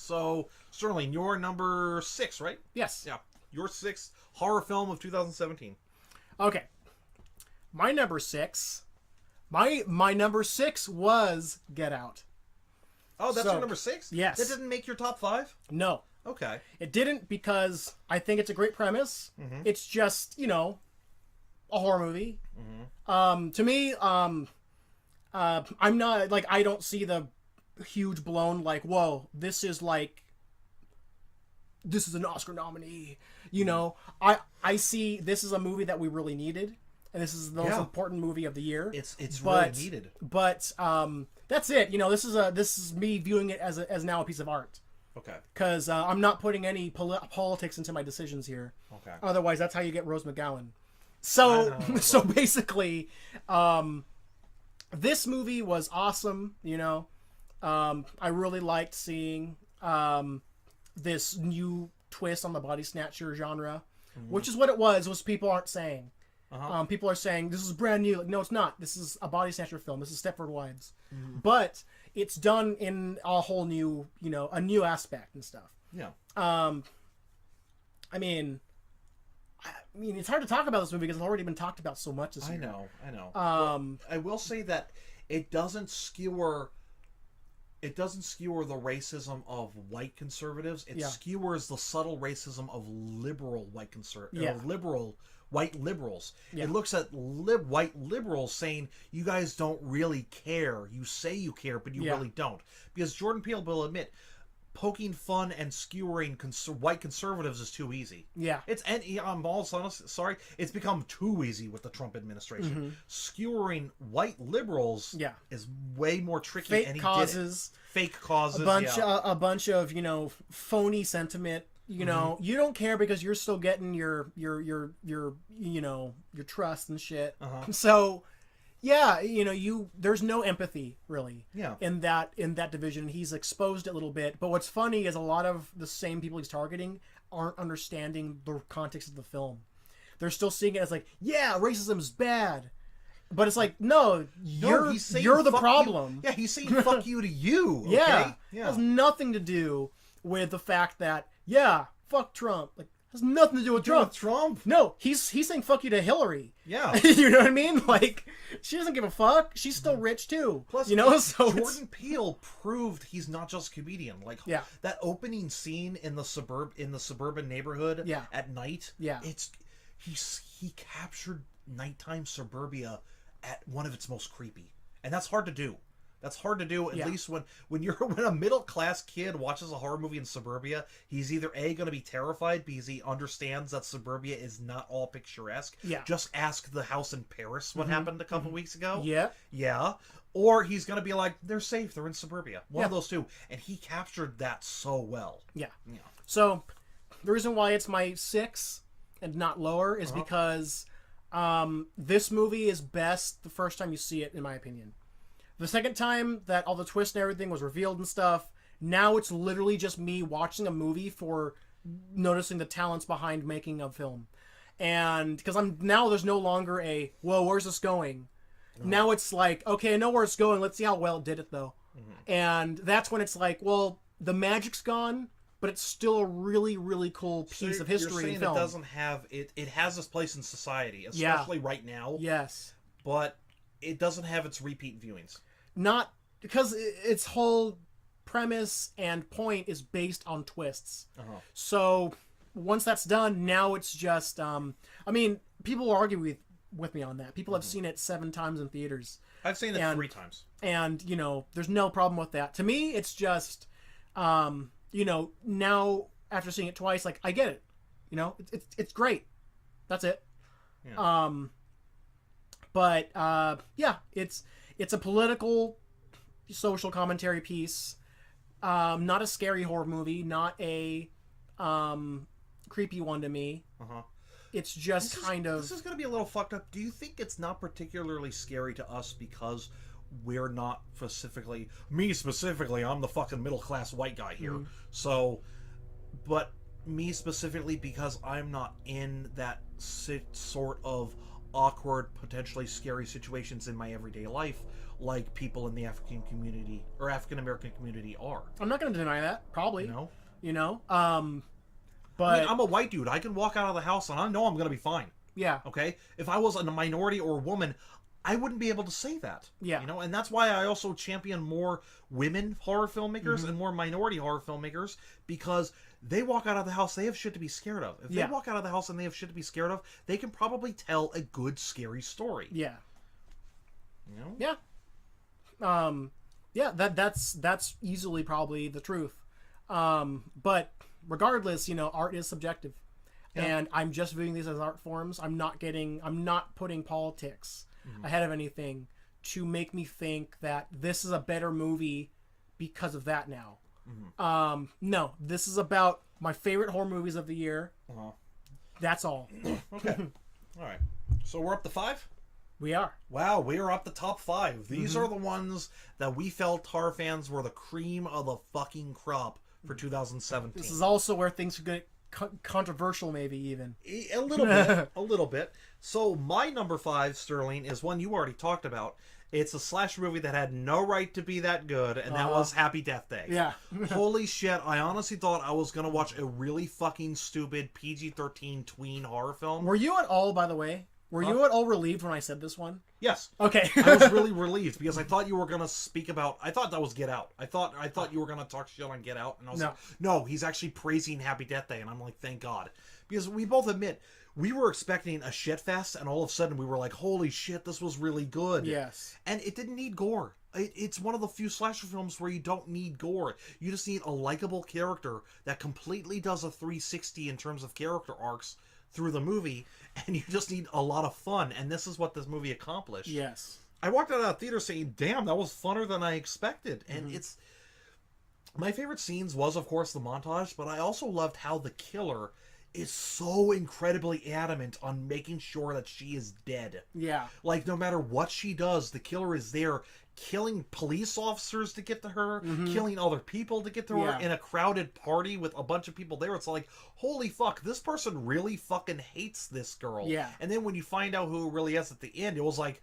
So, Sterling, you're number 6, right? Yes. Yeah. Your 6th horror film of 2017. Okay. My number 6. My number 6 was Get Out. Oh, that's your number 6? Yes. That didn't make your top 5? No. Okay. It didn't because I think it's a great premise. Mm-hmm. It's just, a horror movie. Mm-hmm. To me, I'm not, like, I don't see the huge blown, like, whoa, this is an Oscar nominee. I see this is a movie that we really needed. And this is the most important movie of the year. It's really needed. But that's it. This is me viewing it as now a piece of art. Okay. Because I'm not putting any politics into my decisions here. Okay. Otherwise, that's how you get Rose McGowan. So basically, this movie was awesome. I really liked seeing this new twist on the body snatcher genre, which is what it was people aren't saying. People are saying this is brand new. No, it's not. This is a body snatcher film. This is Stepford Wives, but it's done in a whole new, a new aspect and stuff. Yeah. I mean, it's hard to talk about this movie because it's already been talked about so much this year. I know. I will say that it doesn't skewer the racism of white conservatives. It skewers the subtle racism of liberal white white liberals. Yeah. It looks at white liberals saying, you guys don't really care. You say you care, but you really don't. Because Jordan Peele will admit, poking fun and skewering white conservatives is too easy. Yeah. I'm also sorry, it's become too easy with the Trump administration. Mm-hmm. Skewering white liberals is way more tricky. Fake causes. A bunch of, phony sentiment. You don't care because you're still getting your trust and shit. So, there's no empathy really. Yeah. In that division, he's exposed it a little bit. But what's funny is a lot of the same people he's targeting aren't understanding the context of the film. They're still seeing it as like, racism's bad. But it's like, no, you're the problem. Yeah, he's saying fuck you to you. Okay? Yeah. It has nothing to do with the fact that, fuck Trump. Like, has nothing to do with Trump. No, he's saying fuck you to Hillary. Yeah. You know what I mean? Like, she doesn't give a fuck. She's still rich too. Plus, so Jordan Peele proved he's not just a comedian. Like, that opening scene in the suburban neighborhood at night. Yeah. He captured nighttime suburbia at one of its most creepy. And that's hard to do. That's hard to do, at least when a middle-class kid watches a horror movie in suburbia, he's either A, going to be terrified because he understands that suburbia is not all picturesque. Yeah. Just ask the house in Paris what happened a couple weeks ago. Yeah. Yeah. Or he's going to be like, they're safe, they're in suburbia. One of those two. And he captured that so well. Yeah. Yeah. So, the reason why it's my 6 and not lower is because this movie is best the first time you see it, in my opinion. The second time that all the twists and everything was revealed and stuff, now it's literally just me watching a movie for noticing the talents behind making a film. And because there's no longer where's this going? Mm-hmm. Now it's like, okay, I know where it's going. Let's see how well it did it though. Mm-hmm. And that's when it's like, well, the magic's gone, but it's still a really, really cool piece of history. You're saying film. It doesn't have it has this place in society, especially right now. Yes. But it doesn't have its repeat viewings. Not because its whole premise and point is based on twists. So once that's done, now it's just people argue with me on that. People have seen it 7 times in theaters. I've seen it 3 times. And there's no problem with that. To me, it's just now after seeing it twice, like, I get it. It's great. That's it. Yeah. But it's a political, social commentary piece. Not a scary horror movie. Not a creepy one to me. It's just This is going to be a little fucked up. Do you think it's not particularly scary to us because we're not me specifically, I'm the fucking middle-class white guy here. So, but me specifically because I'm not in that sort of awkward, potentially scary situations in my everyday life, like people in the African community or African American community are. I'm not going to deny that. Probably. You know? But I mean, I'm a white dude. I can walk out of the house and I know I'm going to be fine. Yeah. Okay? If I was a minority or a woman, I wouldn't be able to say that. Yeah. You know, and that's why I also champion more women horror filmmakers and more minority horror filmmakers, because they walk out of the house, they have shit to be scared of. If they walk out of the house and they have shit to be scared of, they can probably tell a good scary story. Yeah. You know? Yeah. That's easily probably the truth. But regardless, art is subjective. Yeah. And I'm just viewing these as art forms. I'm not putting politics ahead of anything to make me think that this is a better movie because of that now. No, this is about my favorite horror movies of the year. That's all. Okay. All right. So we're up to 5? We are. Wow, we are up the top 5. These are the ones that we felt horror fans were the cream of the fucking crop for 2017. This is also where things get controversial, maybe even. A little bit. A little bit. So my number 5, Sterling, is one you already talked about. It's a slasher movie that had no right to be that good, and that was Happy Death Day. Yeah. Holy shit, I honestly thought I was going to watch a really fucking stupid PG-13 tween horror film. Were you at all, by the way? Were you at all relieved when I said this one? Yes. Okay. I was really relieved because I thought you were going to speak about... I thought that was Get Out. I thought you were going to talk shit on Get Out. And I was like, no, he's actually praising Happy Death Day. And I'm like, thank God. Because we both admit, we were expecting a shit fest, and all of a sudden we were like, holy shit, this was really good. Yes. And it didn't need gore. It's one of the few slasher films where you don't need gore. You just need a likable character that completely does a 360 in terms of character arcs through the movie, and you just need a lot of fun, and this is what this movie accomplished. Yes. I walked out of that theater saying, damn, that was funner than I expected. And it's... My favorite scenes was, of course, the montage, but I also loved how the killer is so incredibly adamant on making sure that she is dead. Yeah. Like, no matter what she does, the killer is there killing police officers to get to her, killing other people to get to her in a crowded party with a bunch of people there. It's like, holy fuck, this person really fucking hates this girl. Yeah. And then when you find out who it really is at the end, it was like,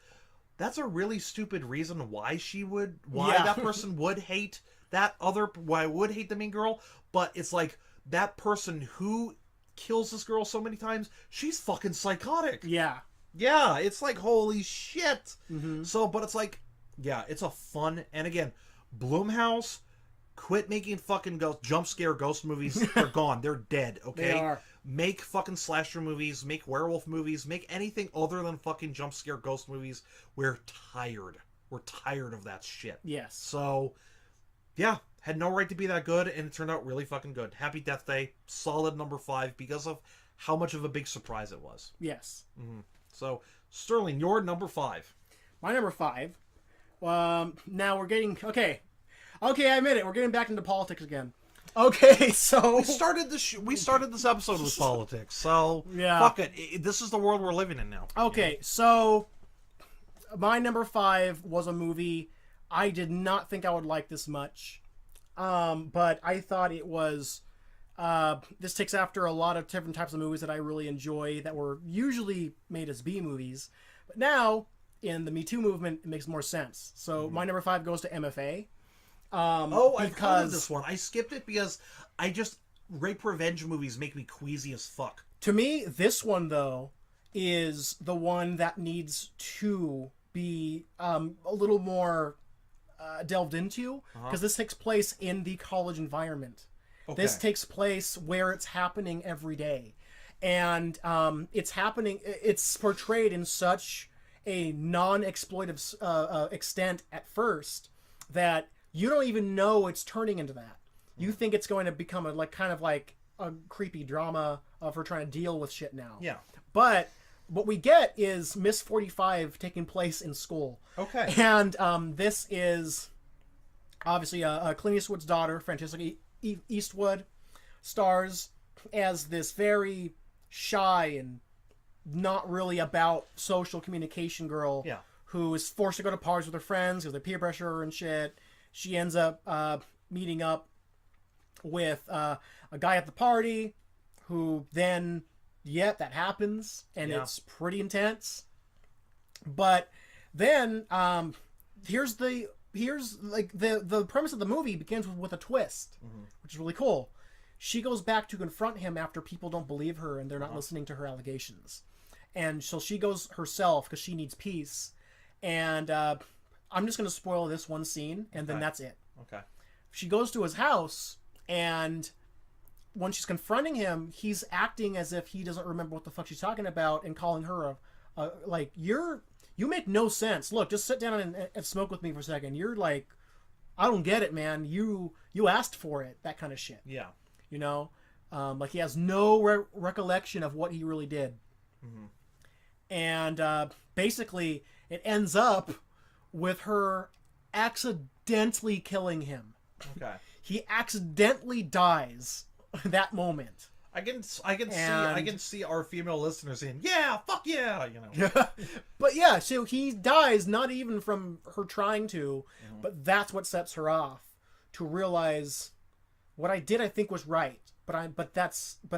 that's a really stupid reason why that person would hate why would hate the main girl. But it's like, that person who kills this girl so many times, she's fucking psychotic. Yeah. Yeah, it's like, holy shit. So, but it's like, yeah, it's a fun, and again, Blumhouse, quit making fucking jump scare ghost movies. They're gone. They're dead, okay? They are. Make fucking slasher movies, make werewolf movies, make anything other than fucking jump scare ghost movies. We're tired. We're tired of that shit. Yes. So, yeah, had no right to be that good, and it turned out really fucking good. Happy Death Day, solid number 5 because of how much of a big surprise it was. Yes. So, Sterling, your number 5. My number 5. Now we're getting... Okay, I admit it. We're getting back into politics again. Okay, so... We started this episode with politics, so yeah. Fuck it. This is the world we're living in now. Okay, so my number 5 was a movie I did not think I would like this much. But I thought it was... this takes after a lot of different types of movies that I really enjoy that were usually made as B movies. But now, in the Me Too movement, it makes more sense. So my number 5 goes to MFA. I've heard of this one. I skipped it because rape revenge movies make me queasy as fuck. To me, this one, though, is the one that needs to be a little more delved into, because this takes place in the college environment. Okay. This takes place where it's happening every day. And it's portrayed in such a non-exploitive extent at first that you don't even know it's turning into that. You think it's going to become kind of like a creepy drama of her trying to deal with shit now. Yeah. But what we get is Miss 45 taking place in school. Okay. And this is obviously Clint Eastwood's daughter, Francesca Eastwood, stars as this very shy and not really about social communication girl who is forced to go to parties with her friends because they peer pressure her and shit. She ends up meeting up with a guy at the party who then, that happens, and it's pretty intense. But then here's like the premise of the movie begins with a twist, which is really cool. She goes back to confront him after people don't believe her and they're not listening to her allegations, and so she goes herself because she needs peace. And I'm just going to spoil this one scene, and then that's it. Okay. She goes to his house, and when she's confronting him, he's acting as if he doesn't remember what the fuck she's talking about, and calling her like, you make no sense. Look, just sit down and smoke with me for a second. You're like, I don't get it, man. You asked for it. That kind of shit. Yeah. You know, like he has no recollection of what he really did. Mm-hmm. And basically, it ends up with her accidentally killing him. Okay. He accidentally dies that moment. I can see our female listeners saying, "Yeah, fuck yeah," you know. But yeah, so he dies not even from her trying to, but that's what sets her off to realize what I did. I think was right, but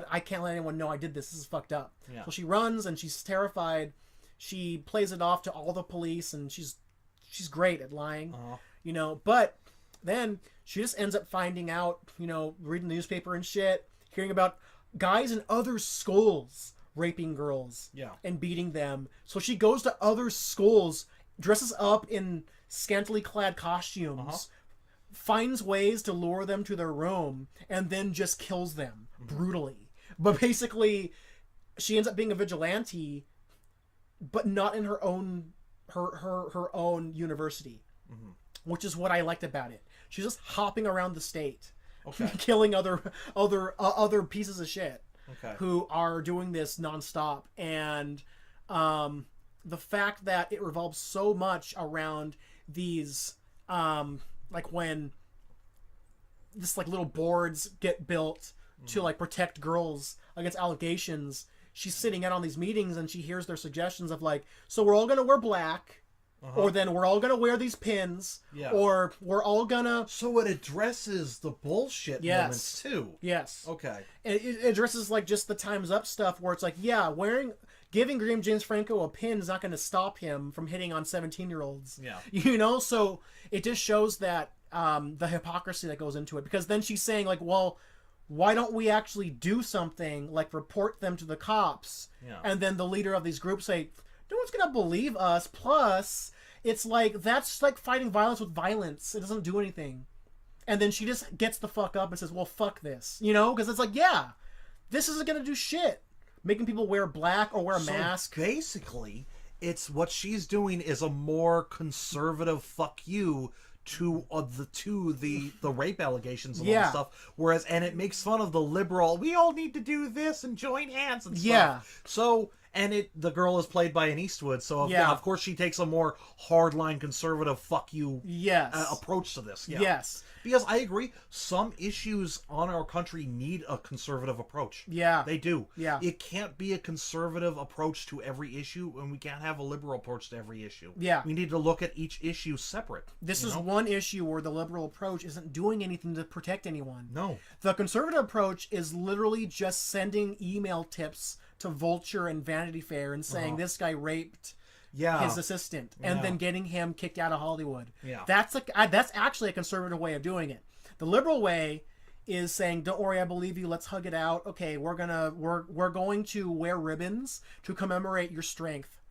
I can't let anyone know I did this. This is fucked up. Yeah. So she runs and she's terrified. She plays it off to all the police, and she's great at lying, you know. But then she just ends up finding out, you know, reading the newspaper and shit, hearing about guys in other schools raping girls and beating them. So she goes to other schools, dresses up in scantily clad costumes, finds ways to lure them to their room, and then just kills them brutally. But basically, she ends up being a vigilante, but not in her own university, which is what I liked about it. She's just hopping around the state. Okay. Killing other pieces of shit who are doing this nonstop, and the fact that it revolves so much around these like when this like little boards get built to like protect girls against allegations. She's sitting in on these meetings and she hears their suggestions of like, so we're all gonna wear black. Or then we're all gonna wear these pins. Yeah. Or we're all gonna. So it addresses the bullshit moments too. Yes. Okay. And it addresses like just the time's up stuff where it's like, yeah, giving James Franco a pin is not gonna stop him from hitting on 17-year-olds. Yeah. You know, so it just shows that the hypocrisy that goes into it, because then she's saying like, well, why don't we actually do something like report them to the cops? Yeah. And then the leader of these groups say, no one's gonna believe us. Plus, it's like, that's like fighting violence with violence. It doesn't do anything. And then she just gets the fuck up and says, well, fuck this. You know? Because it's like, yeah, this isn't gonna do shit. Making people wear black or wear a mask. Basically, it's what she's doing is a more conservative fuck you to the rape allegations and all that stuff. Whereas, and it makes fun of the liberal, we all need to do this and join hands and stuff. Yeah. So... And the girl is played by an Eastwood, so of course she takes a more hardline conservative fuck you approach to this. Yeah. Yes. Because I agree, some issues on our country need a conservative approach. Yeah. They do. Yeah. It can't be a conservative approach to every issue, and we can't have a liberal approach to every issue. Yeah. We need to look at each issue separate. This is one issue where the liberal approach isn't doing anything to protect anyone. No. The conservative approach is literally just sending email tips to Vulture and Vanity Fair and saying this guy raped his assistant and then getting him kicked out of Hollywood. Yeah. That's actually a conservative way of doing it. The liberal way is saying, don't worry, I believe you, let's hug it out. Okay, we're going to wear ribbons to commemorate your strength.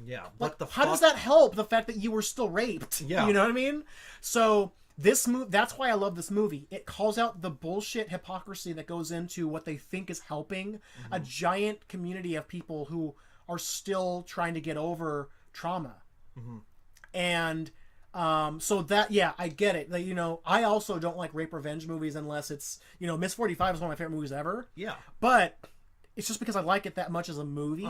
Yeah. But how does that help the fact that you were still raped? Yeah. You know what I mean? So that's why I love this movie. It calls out the bullshit hypocrisy that goes into what they think is helping a giant community of people who are still trying to get over trauma. And so that, I get it. Like, you know, I also don't like rape revenge movies unless it's, you know, Miss 45 is one of my favorite movies ever. Yeah. But it's just because I like it that much as a movie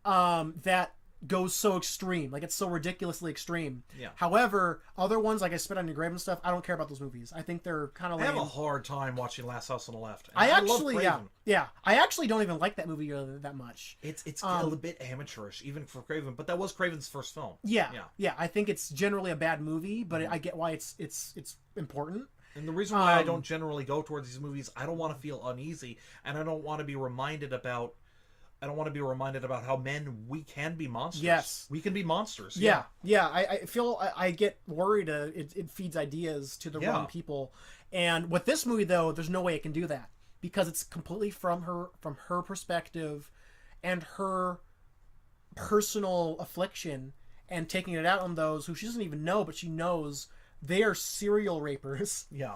that goes so extreme, like it's so ridiculously extreme. Yeah. However, other ones like I Spit on Your Grave and stuff, I don't care about those movies. I think they're kind of lame. I have a hard time watching Last House on the Left. I actually I actually don't even like that movie that much. It's a little bit amateurish, even for Craven, but that was Craven's first film. Yeah. I think it's generally a bad movie, but I get why it's important. And the reason why I don't generally go towards these movies, I don't want to feel uneasy, and I don't want to be reminded about I don't want to be reminded about how we can be monsters. Yes. We can be monsters. Yeah. I feel I get worried. It feeds ideas to the wrong people. And with this movie, though, there's no way it can do that because it's completely from her perspective and her personal affliction and taking it out on those who she doesn't even know, but she knows they are serial rapers. Yeah.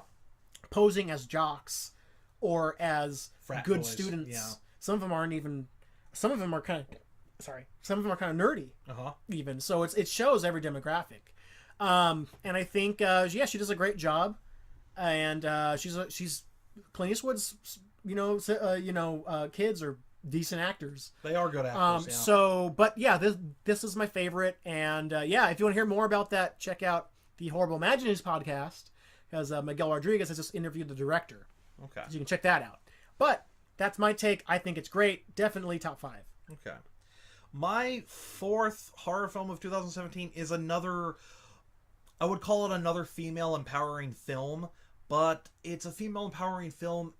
Posing as jocks or as Frat good boys. students. Yeah. Some of them aren't even. Some of them are kind of nerdy. Even so, it shows every demographic, and I think she does a great job, and she's Clint Eastwood's kids are decent actors. They are good actors. Yeah. So, but yeah, this is my favorite, and if you want to hear more about that, check out the Horrible Imaginings podcast because Miguel Rodriguez has just interviewed the director. Okay. So you can check that out. But that's my take. I think it's great. Definitely top 5. Okay. My 4th horror film of 2017 is another, I would call it another female empowering film, but it's a female empowering film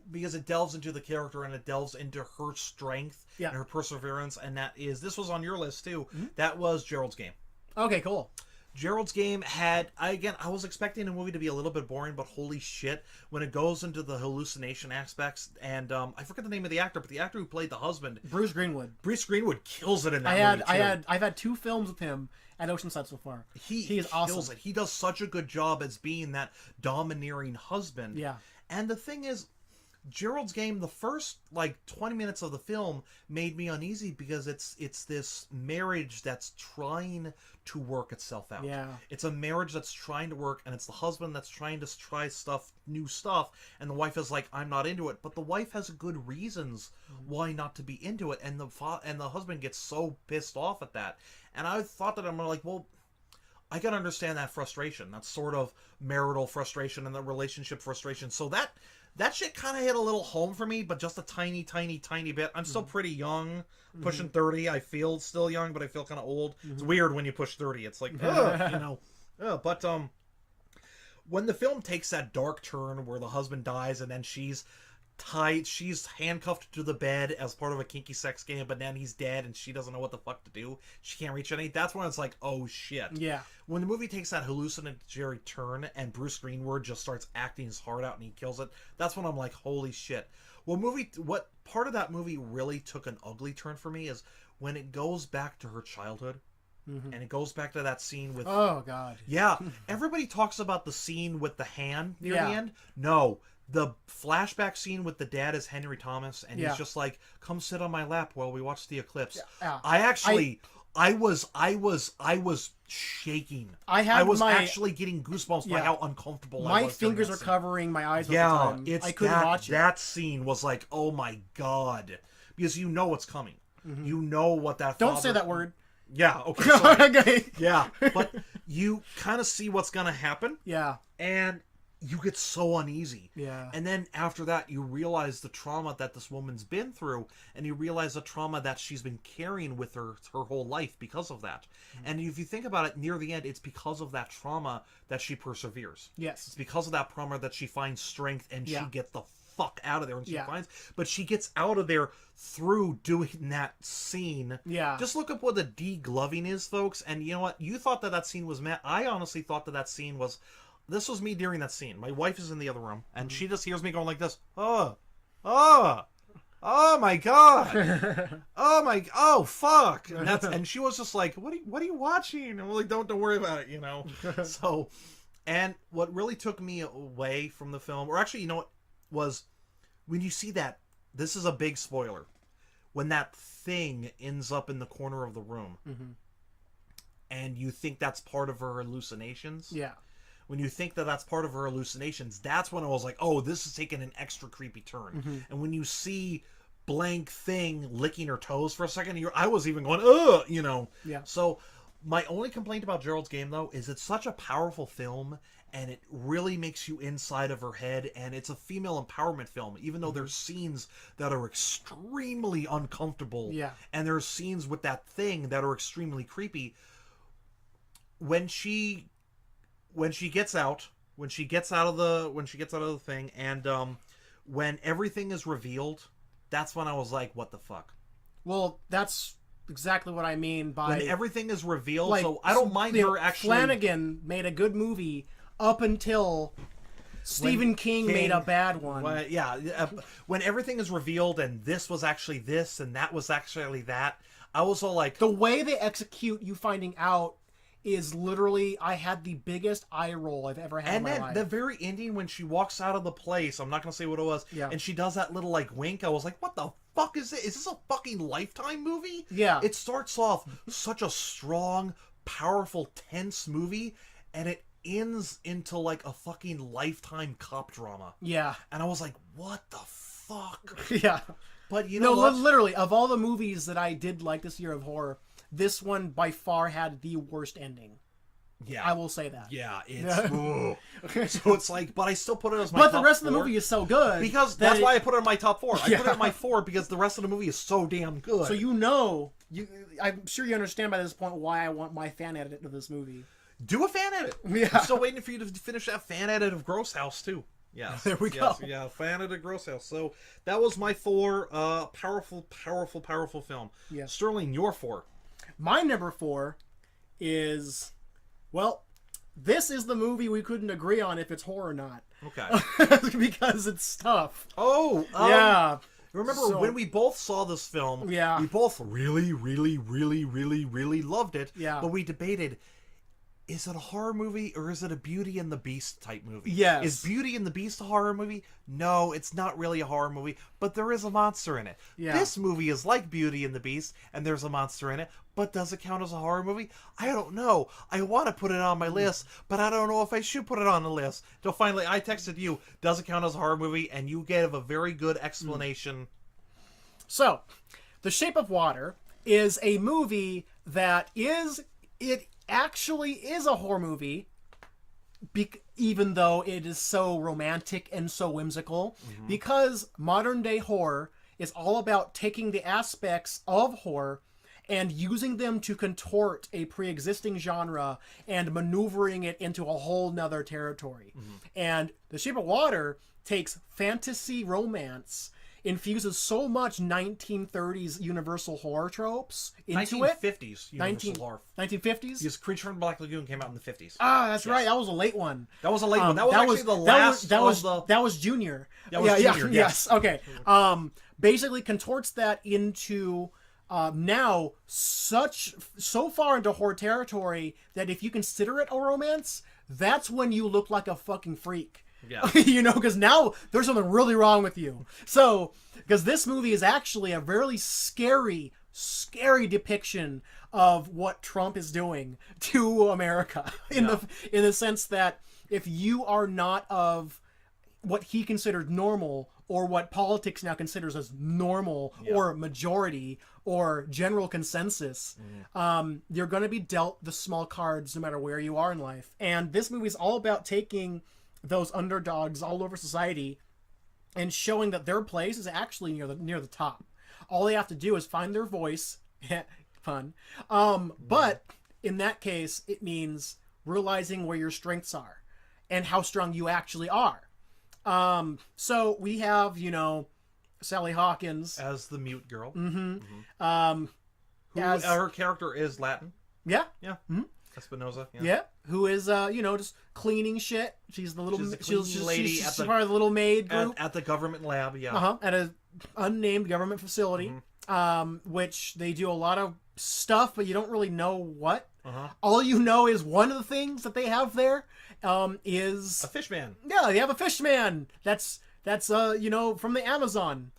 because it delves into the character and it delves into her strength and her perseverance, and this was on your list too. Mm-hmm. That was Gerald's Game. Okay, cool. Gerald's Game had, I was expecting the movie to be a little bit boring, but holy shit, when it goes into the hallucination aspects, and I forget the name of the actor, but the actor who played the husband, Bruce Greenwood. Bruce Greenwood kills it in that movie too. I've had 2 films with him at Oceanside so far. He is awesome. He does such a good job as being that domineering husband. Yeah. And the thing is, Gerald's Game, the first 20 minutes of the film made me uneasy because it's this marriage that's trying to work itself out. Yeah. It's a marriage that's trying to work, and it's the husband that's trying to try new stuff, and the wife is like, I'm not into it. But the wife has good reasons why not to be into it, and the husband gets so pissed off at that. And I thought that I'm like, well, I can understand that frustration. That sort of marital frustration and the relationship frustration. So that shit kind of hit a little home for me, but just a tiny, tiny, tiny bit. I'm still pretty young, pushing 30. I feel still young, but I feel kind of old. It's weird when you push 30. It's like, ugh, But when the film takes that dark turn where the husband dies and then she's handcuffed to the bed as part of a kinky sex game, but then he's dead and she doesn't know what the fuck to do. She can't reach any. That's when it's like, oh shit. Yeah. When the movie takes that hallucinatory turn and Bruce Greenwood just starts acting his heart out and he kills it, that's when I'm like, holy shit. What part of that movie really took an ugly turn for me is when it goes back to her childhood. And it goes back to that scene with... Oh, God. Yeah. Everybody talks about the scene with the hand near the end. No. The flashback scene with the dad is Henry Thomas, and he's just like, come sit on my lap while we watch the eclipse. Yeah. I was shaking. I was actually getting goosebumps by how uncomfortable I was. My fingers were covering my eyes at the time. I couldn't watch it. That scene was like, oh my God. Because you know what's coming. You know what that Don't say that word. Yeah, okay. Okay. Yeah, but you kind of see what's going to happen. Yeah. And you get so uneasy. Yeah. And then after that, you realize the trauma that this woman's been through, and you realize the trauma that she's been carrying with her whole life because of that. And if you think about it, near the end, it's because of that trauma that she perseveres. Yes. It's because of that trauma that she finds strength and she gets the fuck out of there, and but she gets out of there through doing that scene. Yeah. Just look up what the degloving is, folks, and you know what? You thought that scene was Matt. I honestly thought that scene was... This was me during that scene. My wife is in the other room, and she just hears me going like this. Oh my God. Oh fuck. And she was just like, what are you watching? And I'm like, don't worry about it, So, and what really took me away from the film, or actually, was when you see that, this is a big spoiler, when that thing ends up in the corner of the room, and you think that's part of her hallucinations. Yeah. When you think that that's part of her hallucinations, that's when I was like, oh, this is taking an extra creepy turn. And when you see blank thing licking her toes for a second, I was even going, ugh, Yeah. So my only complaint about Gerald's Game, though, is it's such a powerful film, and it really makes you inside of her head, and it's a female empowerment film, even though there's scenes that are extremely uncomfortable. Yeah. And there's scenes with that thing that are extremely creepy. When she gets out of the thing, and when everything is revealed, that's when I was like, what the fuck? Well, that's exactly what I mean by When everything is revealed, like, so I don't mind her actually... Flanagan made a good movie up until Stephen King made a bad one. When everything is revealed and this was actually this and that was actually that, I was all like... The way they execute you finding out is literally, I had the biggest eye roll I've ever had in my life. And then the very ending when she walks out of the place, I'm not going to say what it was, and she does that little like wink, I was like, what the fuck is it? Is this a fucking Lifetime movie? Yeah. It starts off such a strong, powerful, tense movie, and it ends into like a fucking Lifetime cop drama. Yeah. And I was like, what the fuck? Yeah. But you know what? Literally, of all the movies that I did like this year of horror, this one by far had the worst ending. Yeah. I will say that. Yeah, it's... So it's like, but I still put it as my top But the rest 4. of the movie is so good. Because that's why I put it in my top 4. I put it in my 4 because the rest of the movie is so damn good. So I'm sure you understand by this point why I want my fan edit of this movie. Do a fan edit. Yeah. I'm still waiting for you to finish that fan edit of Gross House, too. Yeah, there we go. Yeah, fan edit of Gross House. So that was my 4 powerful film. Yeah. Sterling, your 4. My number 4 is, well, this is the movie we couldn't agree on if it's horror or not. Okay. Because it's tough. Oh, yeah. Remember when we both saw this film? Yeah. We both really, really, really, really, really loved it. Yeah. But we debated, is it a horror movie or is it a Beauty and the Beast type movie? Yes. Is Beauty and the Beast a horror movie? No, it's not really a horror movie, but there is a monster in it. Yeah. This movie is like Beauty and the Beast, and there's a monster in it, but does it count as a horror movie? I don't know. I want to put it on my list, but I don't know if I should put it on the list. So finally, I texted you, does it count as a horror movie? And you gave a very good explanation. So, The Shape of Water is a movie that actually is a horror movie, even though it is so romantic and so whimsical, because modern day horror is all about taking the aspects of horror and using them to contort a pre-existing genre and maneuvering it into a whole nother territory. And The Shape of Water takes fantasy romance, infuses so much 1930s universal horror tropes into 1950s universal horror. 1950s? Because Creature from the Black Lagoon came out in the 50s. Ah, that's right. That was a late one. That was a late one. That was actually the last That was Junior. That was Junior, yes. Okay. Basically contorts that into now so far into horror territory that if you consider it a romance, that's when you look like a fucking freak. Yeah. Because now there's something really wrong with you. So, because this movie is actually a very scary depiction of what Trump is doing to America in the sense that if you are not of what he considered normal or what politics now considers as normal or majority or general consensus, you're going to be dealt the small cards no matter where you are in life. And this movie is all about taking those underdogs all over society and showing that their place is actually near the top. All they have to do is find their voice. Fun. But in that case, it means realizing where your strengths are and how strong you actually are. So we have, Sally Hawkins as the mute girl. Her character is Latin. Yeah. Yeah. Espinosa. Yeah. Who is, just cleaning shit. She's the little lady. She's part of the little maid group at the government lab. Yeah. At a unnamed government facility, which they do a lot of stuff, but you don't really know what. All you know is one of the things that they have there is a fish man. Yeah, they have a fish man. That's from the Amazon.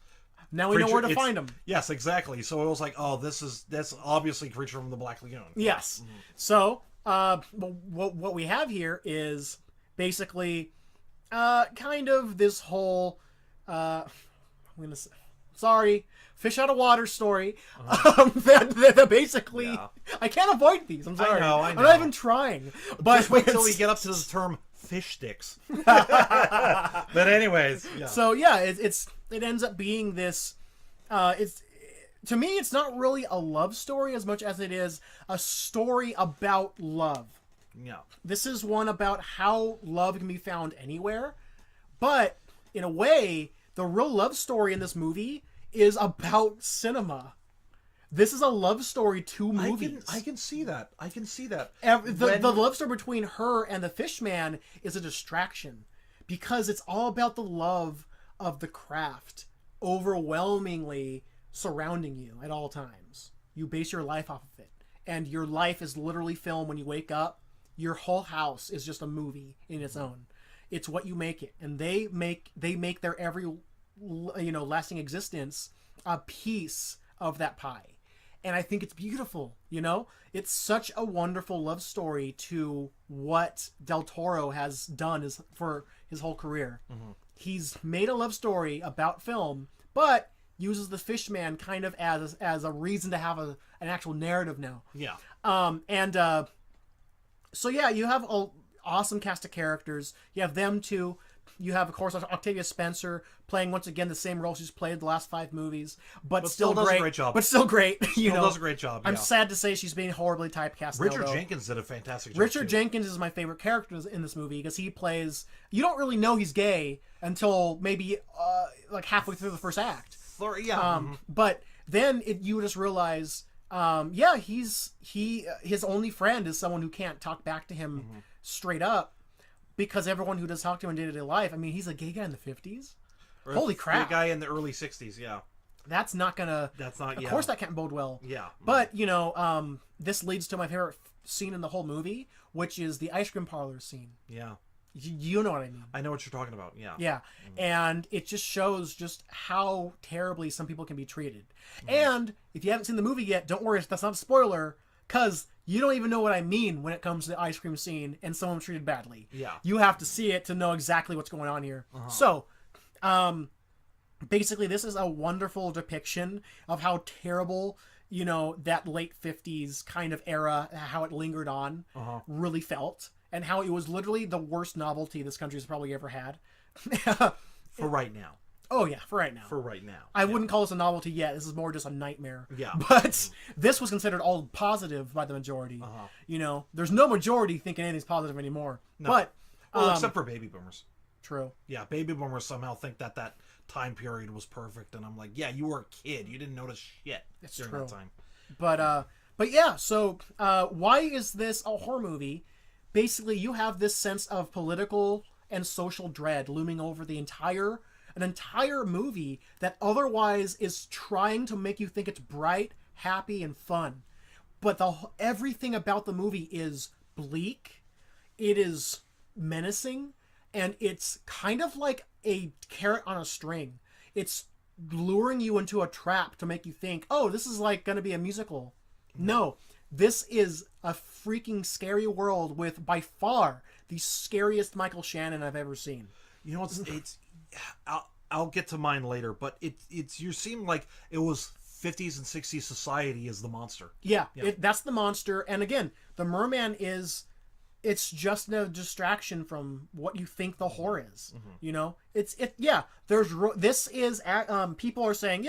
Now we know where to find him. Yes, exactly. So it was like, oh, that's obviously Creature from the Black Lagoon. Yes. So what we have here is basically kind of this whole fish out of water story that basically I can't avoid these. I'm sorry. I know. I'm not even trying. But just wait till we get up to the term fish sticks. But anyways, so it ends up being this. To me, it's not really a love story as much as it is a story about love. Yeah. This is one about how love can be found anywhere, but in a way, the real love story in this movie is about cinema. This is a love story to movies. I can see that. I can see that. The love story between her and the Fishman is a distraction because it's all about the love of the craft overwhelmingly surrounding you at all times. You base your life off of it. And your life is literally film when you wake up. Your whole house is just a movie in its own. It's what you make it. And they make their every lasting existence a piece of that pie. And I think it's beautiful, It's such a wonderful love story to what Del Toro has done for his whole career. Mm-hmm. He's made a love story about film, but uses the Fishman kind of as a reason to have an actual narrative now. Yeah. So yeah, you have an awesome cast of characters. You have them two. You have, of course, Octavia Spencer playing once again the same role she's played the last 5 movies, but still does great. A great job. But still great. Does a great job. I'm sad to say she's being horribly typecast. Richard Jenkins did a fantastic job. Richard Jenkins is my favorite character in this movie because he plays. You don't really know he's gay until maybe like halfway through the first act. But then you just realize, his only friend is someone who can't talk back to him straight up. Because everyone who does talk to him in day-to-day life, I mean, he's a gay guy in the 50s. Holy crap. Gay guy in the early 60s, yeah. That's not gonna... Of course that can't bode well. Yeah. But, this leads to my favorite scene in the whole movie, which is the ice cream parlor scene. Yeah. You know what I mean. I know what you're talking about, yeah. Yeah. And it just shows just how terribly some people can be treated. And if you haven't seen the movie yet, don't worry, that's not a spoiler, because... You don't even know what I mean when it comes to the ice cream scene and someone treated badly. Yeah. You have to see it to know exactly what's going on here. So, basically, this is a wonderful depiction of how terrible, that late 50s kind of era, how it lingered on, really felt. And how it was literally the worst novelty this country's probably ever had. For right now. Oh, yeah, for right now. I wouldn't call this a novelty yet. This is more just a nightmare. Yeah. But this was considered all positive by the majority. There's no majority thinking anything's positive anymore. No. But except for baby boomers. True. Yeah, baby boomers somehow think that time period was perfect. And I'm like, yeah, you were a kid. You didn't notice shit during that time. But yeah, so why is this a horror movie? Basically, you have this sense of political and social dread looming over an entire movie that otherwise is trying to make you think it's bright, happy, and fun. But everything about the movie is bleak, it is menacing, and it's kind of like a carrot on a string. It's luring you into a trap to make you think, oh, this is like going to be a musical. No, this is a freaking scary world with, by far, the scariest Michael Shannon I've ever seen. You know, I'll get to mine later, but you seem like it was 50s and 60s society is the monster. Yeah. That's the monster. And again, the merman it's just a distraction from what you think the horror is. People are saying,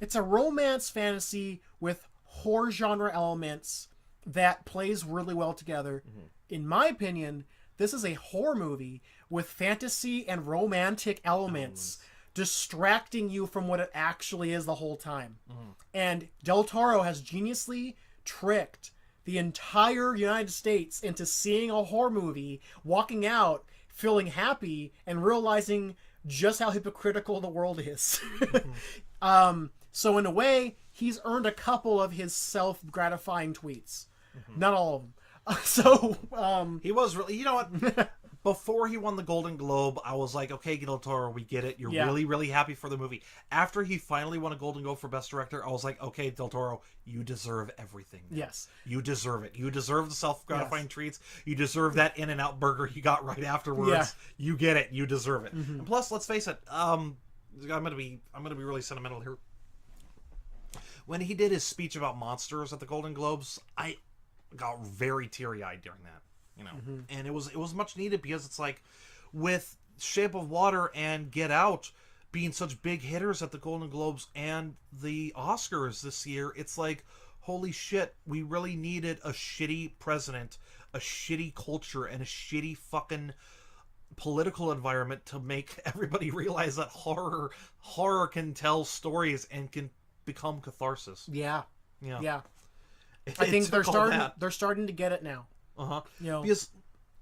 it's a romance fantasy with horror genre elements that plays really well together. In my opinion, this is a horror movie with fantasy and romantic elements distracting you from what it actually is the whole time. And Del Toro has geniusly tricked the entire United States into seeing a horror movie, walking out, feeling happy, and realizing just how hypocritical the world is. So in a way, he's earned a couple of his self-gratifying tweets. Not all of them. He was really, you know what? Before he won the Golden Globe, I was like, okay, Del Toro, we get it. You're really, really happy for the movie. After he finally won a Golden Globe for Best Director, I was like, okay, Del Toro, you deserve everything now. Yes. You deserve it. You deserve the self-gratifying treats. You deserve that In-N-Out burger you got right afterwards. Yeah. You get it. You deserve it. And plus, let's face it, I'm gonna be really sentimental here. When he did his speech about monsters at the Golden Globes, I got very teary-eyed during that. And it was much needed because it's like with Shape of Water and Get Out being such big hitters at the Golden Globes and the Oscars this year, it's like, holy shit, we really needed a shitty president, a shitty culture, and a shitty fucking political environment to make everybody realize that horror can tell stories and can become catharsis. Yeah. Yeah. Yeah. It I think took all that. they're starting to get it now. You know, Because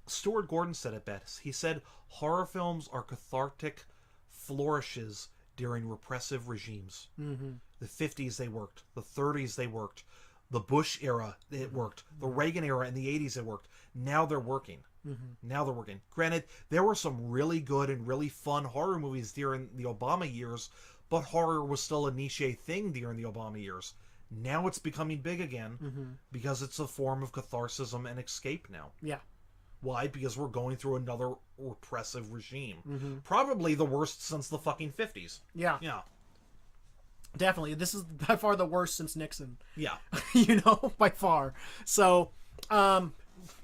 Stuart Gordon said it best. He said horror films are cathartic flourishes during repressive regimes. The 50s they worked, the 30s they worked, the Bush era it worked, the Reagan era in the 80s it worked. Now they're working. Now they're working. Granted, there were some really good and really fun horror movies during the Obama years, but horror was still a niche thing during the Obama years. Now it's becoming big again because it's a form of catharsis and escape now. Yeah. Why? Because we're going through another repressive regime. Probably the worst since the fucking 50s. Yeah. Yeah. Definitely. This is by far the worst since Nixon. Yeah. You know, by far. So,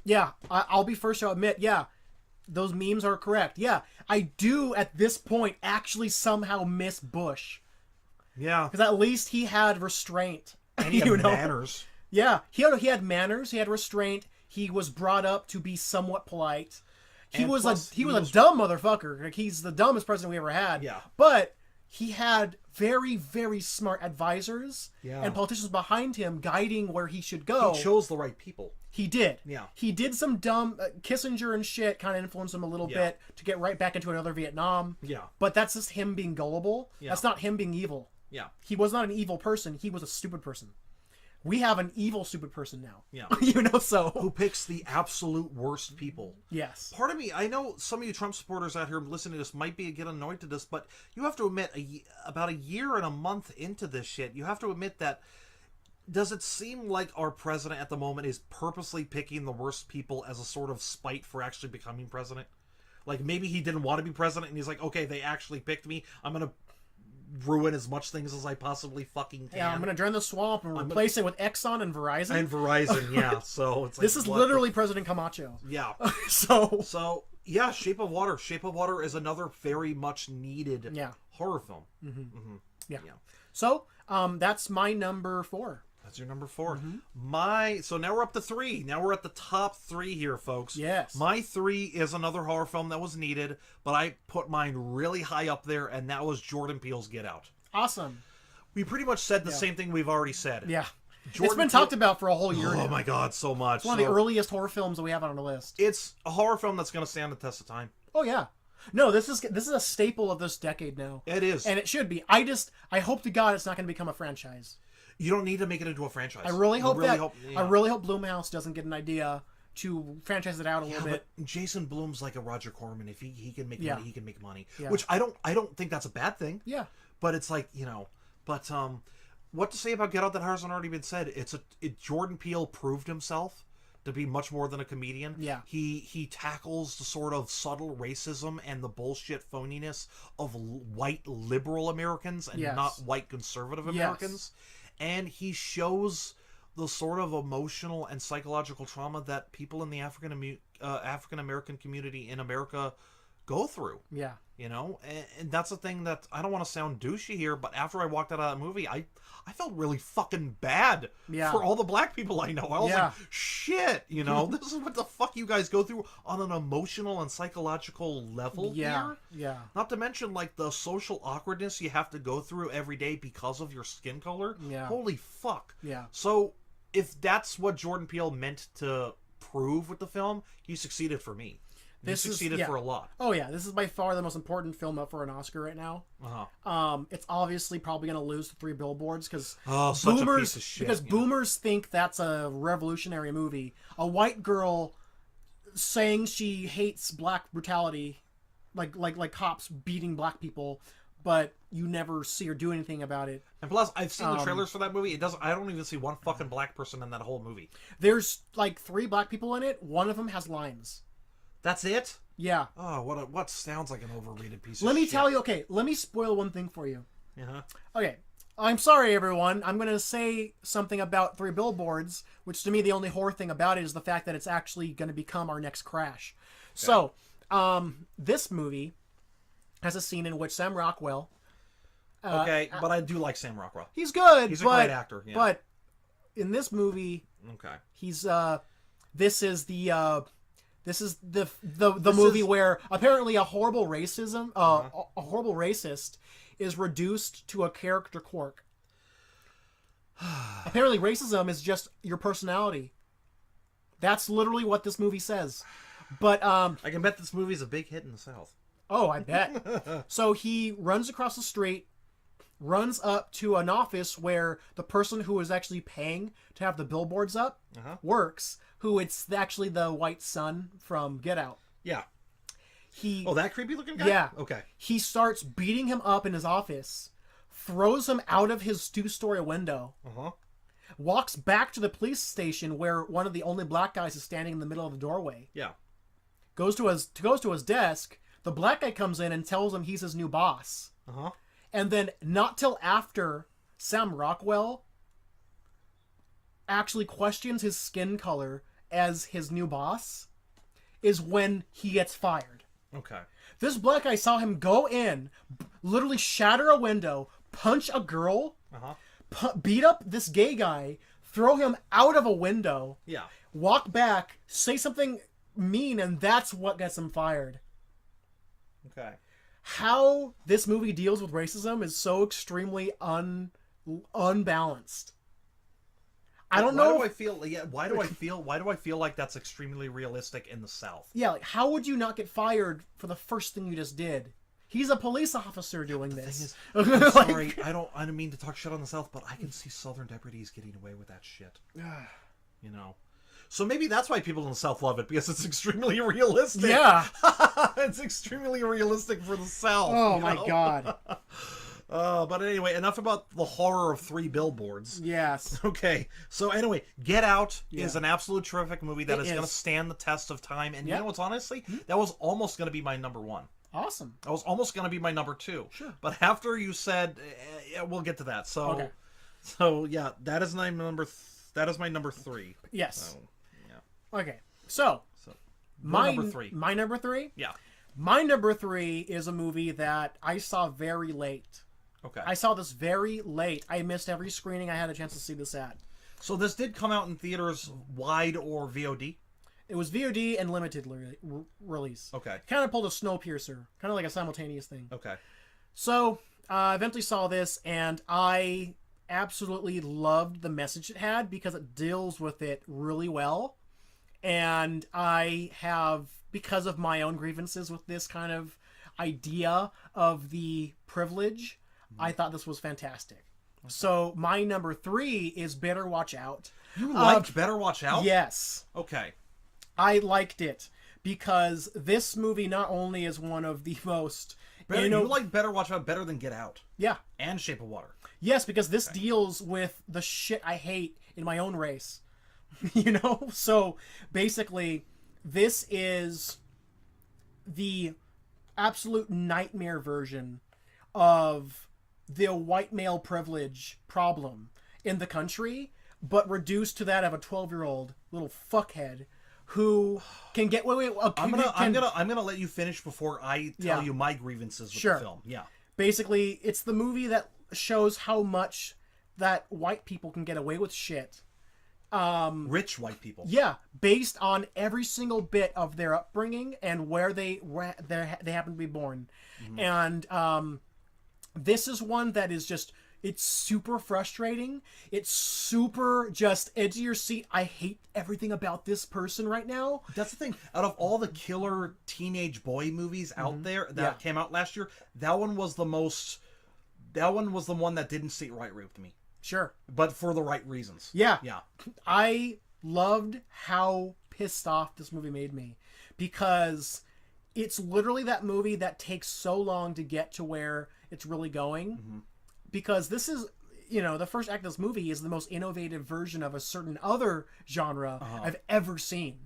yeah, I'll be first to admit, yeah, those memes are correct. Yeah, I do at this point actually somehow miss Bush. Yeah. Because at least he had restraint. And he had manners. Yeah, he had manners, he had restraint, he was brought up to be somewhat polite. He was a dumb motherfucker. Like, he's the dumbest president we ever had. Yeah. But he had very, very smart advisors Yeah. and politicians behind him guiding where he should go. He chose the right people. He did. Yeah. He did some dumb... Kissinger and shit kind of influenced him a little bit to get right back into another Vietnam. Yeah. But that's just him being gullible. Yeah. That's not him being evil. Yeah. He was not an evil person. He was a stupid person. We have an evil, stupid person now. Yeah. You know, so... Who picks the absolute worst people. Yes. Part of me, I know some of you Trump supporters out here listening to this might get annoyed to this, but you have to admit, about a year and a month into this shit, you have to admit that, does it seem like our president at the moment is purposely picking the worst people as a sort of spite for actually becoming president? Like, maybe he didn't want to be president, and he's like, okay, they actually picked me, I'm gonna ruin as much things as I possibly fucking can. Yeah, I'm gonna drain the swamp and replace it with Exxon and Verizon. And Verizon, yeah. So it's like, this is literally President Camacho. Yeah. So yeah, Shape of Water. Shape of Water is another very much needed horror film. Yeah. So that's my number 4. That's your number 4. So now we're up to 3. Now we're at the top 3 here, folks. Yes. My 3 is another horror film that was needed, but I put mine really high up there, and that was Jordan Peele's Get Out. Awesome. We pretty much said the same thing we've already said. Yeah. Jordan It's been talked about for a whole year now. Oh my god, so much. It's one of the earliest horror films that we have on our list. It's a horror film that's going to stand the test of time. Oh yeah. No, this is a staple of this decade now. It is. And it should be. I hope to God it's not going to become a franchise. You don't need to make it into a franchise. I really hope Blumhouse doesn't get an idea to franchise it out a little bit. But Jason Blum's like a Roger Corman. If he can make money, he can make money. Yeah. Which I don't think that's a bad thing. Yeah. But it's like, but what to say about Get Out that hasn't already been said? Jordan Peele proved himself to be much more than a comedian. Yeah. He tackles the sort of subtle racism and the bullshit phoniness of white liberal Americans and not white conservative Americans. And he shows the sort of emotional and psychological trauma that people in the African American community in America go through. Yeah. And that's the thing that, I don't want to sound douchey here, but after I walked out of that movie, I felt really fucking bad for all the black people I know. I was like, shit, this is what the fuck you guys go through on an emotional and psychological level here. Yeah. Not to mention, like, the social awkwardness you have to go through every day because of your skin color. Yeah. Holy fuck. Yeah. So, if that's what Jordan Peele meant to prove with the film, he succeeded for me. He succeeded for a lot. Oh yeah, this is by far the most important film up for an Oscar right now. It's obviously probably going to lose to 3 Billboards because such a piece of shit, boomers think that's a revolutionary movie. A white girl saying she hates black brutality, like cops beating black people, but you never see her do anything about it. And plus, I've seen the trailers for that movie. I don't even see one fucking black person in that whole movie. There's like 3 black people in it. One of them has lines. That's it? Yeah. Oh, what sounds like an overrated piece of shit. Let me tell you, okay, let me spoil one thing for you. Uh-huh. Okay, I'm sorry, everyone. I'm going to say something about 3 Billboards, which to me, the only horror thing about it is the fact that it's actually going to become our next Crash. Okay. So, this movie has a scene in which Sam Rockwell... but I do like Sam Rockwell. He's good, He's a great actor. Yeah. But in this movie, this This is the movie where apparently a horrible racism, a horrible racist is reduced to a character quirk. Apparently racism is just your personality. That's literally what this movie says. But I can bet this movie's a big hit in the South. Oh, I bet. So he runs across the street, runs up to an office where the person who is actually paying to have the billboards up works, who it's actually the white son from Get Out. Yeah. Oh, that creepy looking guy? Yeah. Okay. He starts beating him up in his office, throws him out of his 2-story window, walks back to the police station where one of the only black guys is standing in the middle of the doorway. Yeah. Goes to his desk. The black guy comes in and tells him he's his new boss. And then not till after Sam Rockwell actually questions his skin color as his new boss is when he gets fired. Okay. This black guy saw him go in, literally shatter a window, punch a girl, beat up this gay guy, throw him out of a window, walk back, say something mean, and that's what gets him fired. Okay. How this movie deals with racism is so extremely unbalanced. I don't know. Why do I feel like that's extremely realistic in the South? Yeah, like, how would you not get fired for the first thing you just did? He's a police officer doing this. I'm sorry, I don't mean to talk shit on the South, but I can see Southern deputies getting away with that shit. You know. So maybe that's why people in the South love it, because it's extremely realistic. Yeah. It's extremely realistic for the South. Oh my god. But anyway, enough about the horror of 3 billboards. Yes. Okay. So anyway, Get Out is an absolute terrific movie that is going to stand the test of time. And you know what's honestly? That was almost going to be my number 1. Awesome. That was almost going to be my number 2. Sure. But after you said, we'll get to that. So yeah, that is my number. That is my number 3. Yes. So, yeah. Okay. So my number 3. My number 3. Yeah. My number 3 is a movie that I saw very late. Okay. I saw this very late. I missed every screening I had a chance to see this at. So this did come out in theaters wide or VOD? It was VOD and limited release. Okay. Kind of pulled a Snowpiercer. Kind of like a simultaneous thing. Okay. So, I eventually saw this, and I absolutely loved the message it had because it deals with it really well. And I have, because of my own grievances with this kind of idea of the privilege, I thought this was fantastic. Okay. So my number 3 is Better Watch Out. You liked Better Watch Out? Yes. Okay. I liked it because this movie not only is one of the most... You like Better Watch Out better than Get Out. Yeah. And Shape of Water. Yes, because this deals with the shit I hate in my own race. You know? So basically, this is the absolute nightmare version of the white male privilege problem in the country, but reduced to that of a 12-year-old little fuckhead who can get I'm gonna let you finish before I tell you my grievances with the film. Yeah. Basically, it's the movie that shows how much that white people can get away with shit. Rich white people. Yeah, based on every single bit of their upbringing and where they happen to be born. And this is one that is just, it's super frustrating. It's super just edge of your seat. I hate everything about this person right now. That's the thing. Out of all the killer teenage boy movies out there that came out last year, that one was the one that didn't sit right with me. Sure. But for the right reasons. Yeah. Yeah. I loved how pissed off this movie made me because it's literally that movie that takes so long to get to where it's really going. Because this is, the first act of this movie is the most innovative version of a certain other genre I've ever seen.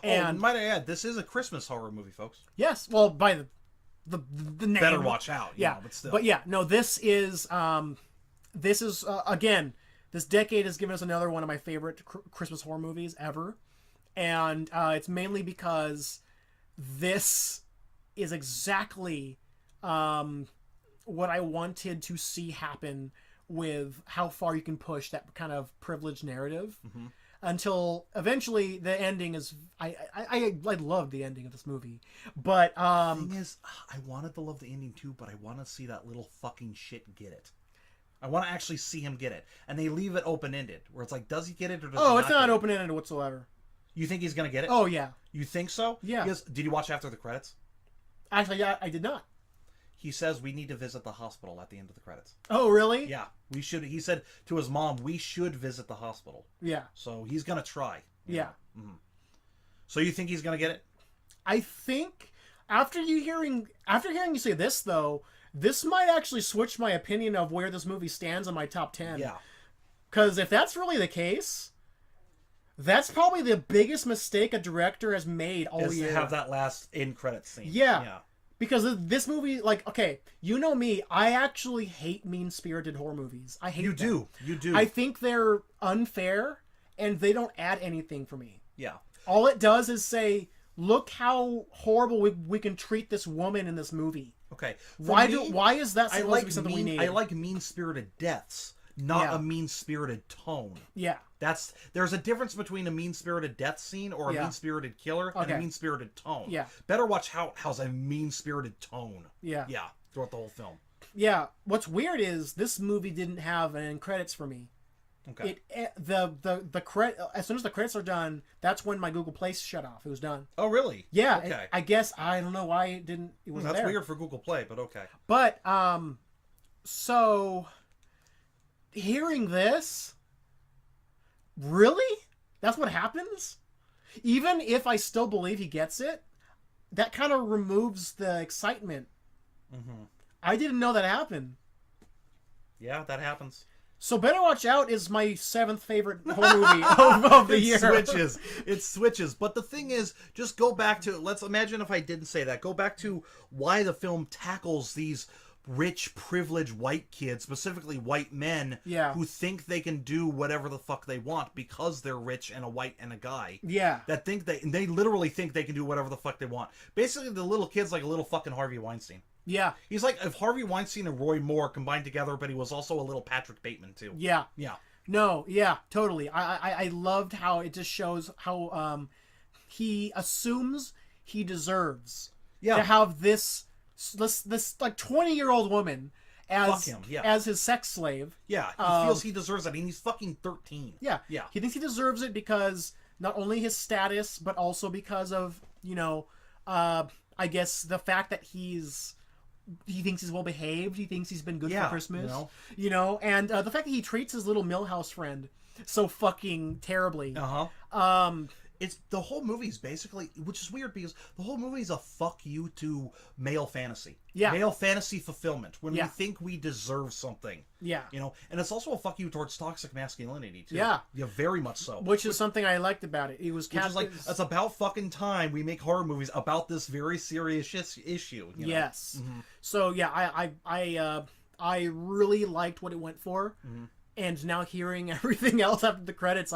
And might I add, this is a Christmas horror movie, folks. Yes, well, by the name. Better Watch Out. But still. But yeah, no, this is again, this decade has given us another one of my favorite Christmas horror movies ever. And it's mainly because this is exactly what I wanted to see happen with how far you can push that kind of privileged narrative. until eventually the ending is. I loved the ending of this movie, but The thing is, I wanted to love the ending too, but I want to see that little fucking shit get it. I want to actually see him get it, and they leave it open ended, where it's like, does he get it or does he not? it's not get it? open ended whatsoever. You think he's gonna get it? Oh yeah, You think so? Yeah. Because, did you watch after the credits? actually, yeah, I did not. He says we need to visit the hospital at the end of the credits. Oh really? Yeah, we should. He said to his mom, we should visit the hospital. Yeah. So he's gonna try. Yeah. So you think he's gonna get it? I think after hearing you say this though, this might actually switch my opinion of where this movie stands in my top 10. Yeah. Because if that's really the case, that's probably the biggest mistake a director has made all Is year. to have that last end credits scene. Yeah. Yeah. Because this movie, like, okay, you know me, I actually hate mean-spirited horror movies. I hate them. You do. I think they're unfair, and they don't add anything for me. Yeah. All it does is say, look how horrible we can treat this woman in this movie. Okay. Why is that supposed to be something we need? I like mean-spirited deaths, not Yeah. a mean-spirited tone. Yeah. There's a difference between a mean-spirited death scene or a Yeah. mean-spirited killer and Okay. a mean-spirited tone. Yeah. Better watch how's a mean-spirited tone. Yeah. Yeah. Throughout the whole film. Yeah. What's weird is this movie didn't have an end credits for me. Okay. The credit, as soon as the credits are done, that's when my Google Play shut off. It was done. Oh really? Yeah. Okay. I guess I don't know why it wasn't That's there. weird for Google Play, but okay. But so hearing this, really? That's what happens? Even if I still believe he gets it, that kind of removes the excitement. Mm-hmm. I didn't know that happened. Yeah, that happens. So Better Watch Out is my 7th favorite horror movie of the year. It switches. But the thing is, just go back to, let's imagine if I didn't say that. Go back to why the film tackles these rich, privileged white kids, specifically white men, Yeah. who think they can do whatever the fuck they want because they're rich and a white and a guy. Yeah. That think they literally think they can do whatever the fuck they want. Basically, the little kid's like a little fucking Harvey Weinstein. Yeah. He's like if Harvey Weinstein and Roy Moore combined together, but he was also a little Patrick Bateman too. Yeah. Yeah. No, yeah, totally. I loved how it just shows how he assumes he deserves to have this like 20-year-old woman as Fuck him, yeah. as his sex slave. Yeah, he feels he deserves it, and he's fucking 13. Yeah. Yeah. He thinks he deserves it because not only his status, but also because of, I guess the fact that he thinks he's well behaved. He thinks he's been good for Christmas. And the fact that he treats his little Millhouse friend so fucking terribly. It's the whole movie's basically, which is weird because the whole movie's a fuck you to male fantasy. Yeah. Male fantasy fulfillment when we Yeah. think we deserve something. Yeah. And it's also a fuck you towards toxic masculinity too. Yeah. Yeah, very much so. Which is something I liked about it. It was Which is like, it's about fucking time we make horror movies about this very serious issue. Yes. So yeah, I really liked what it went for, and now hearing everything else after the credits,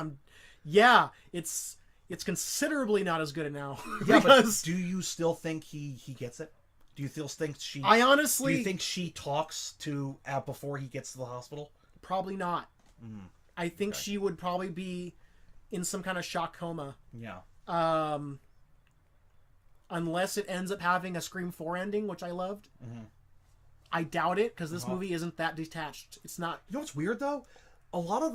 it's considerably not as good now. Yeah, because but do you still think he gets it? Do you still think she? I honestly do you think she talks to before he gets to the hospital? Probably not. I think she would probably be in some kind of shock coma. Yeah. Unless it ends up having a Scream 4 ending, which I loved. I doubt it because this movie isn't that detached. It's not. You know what's weird though? A lot of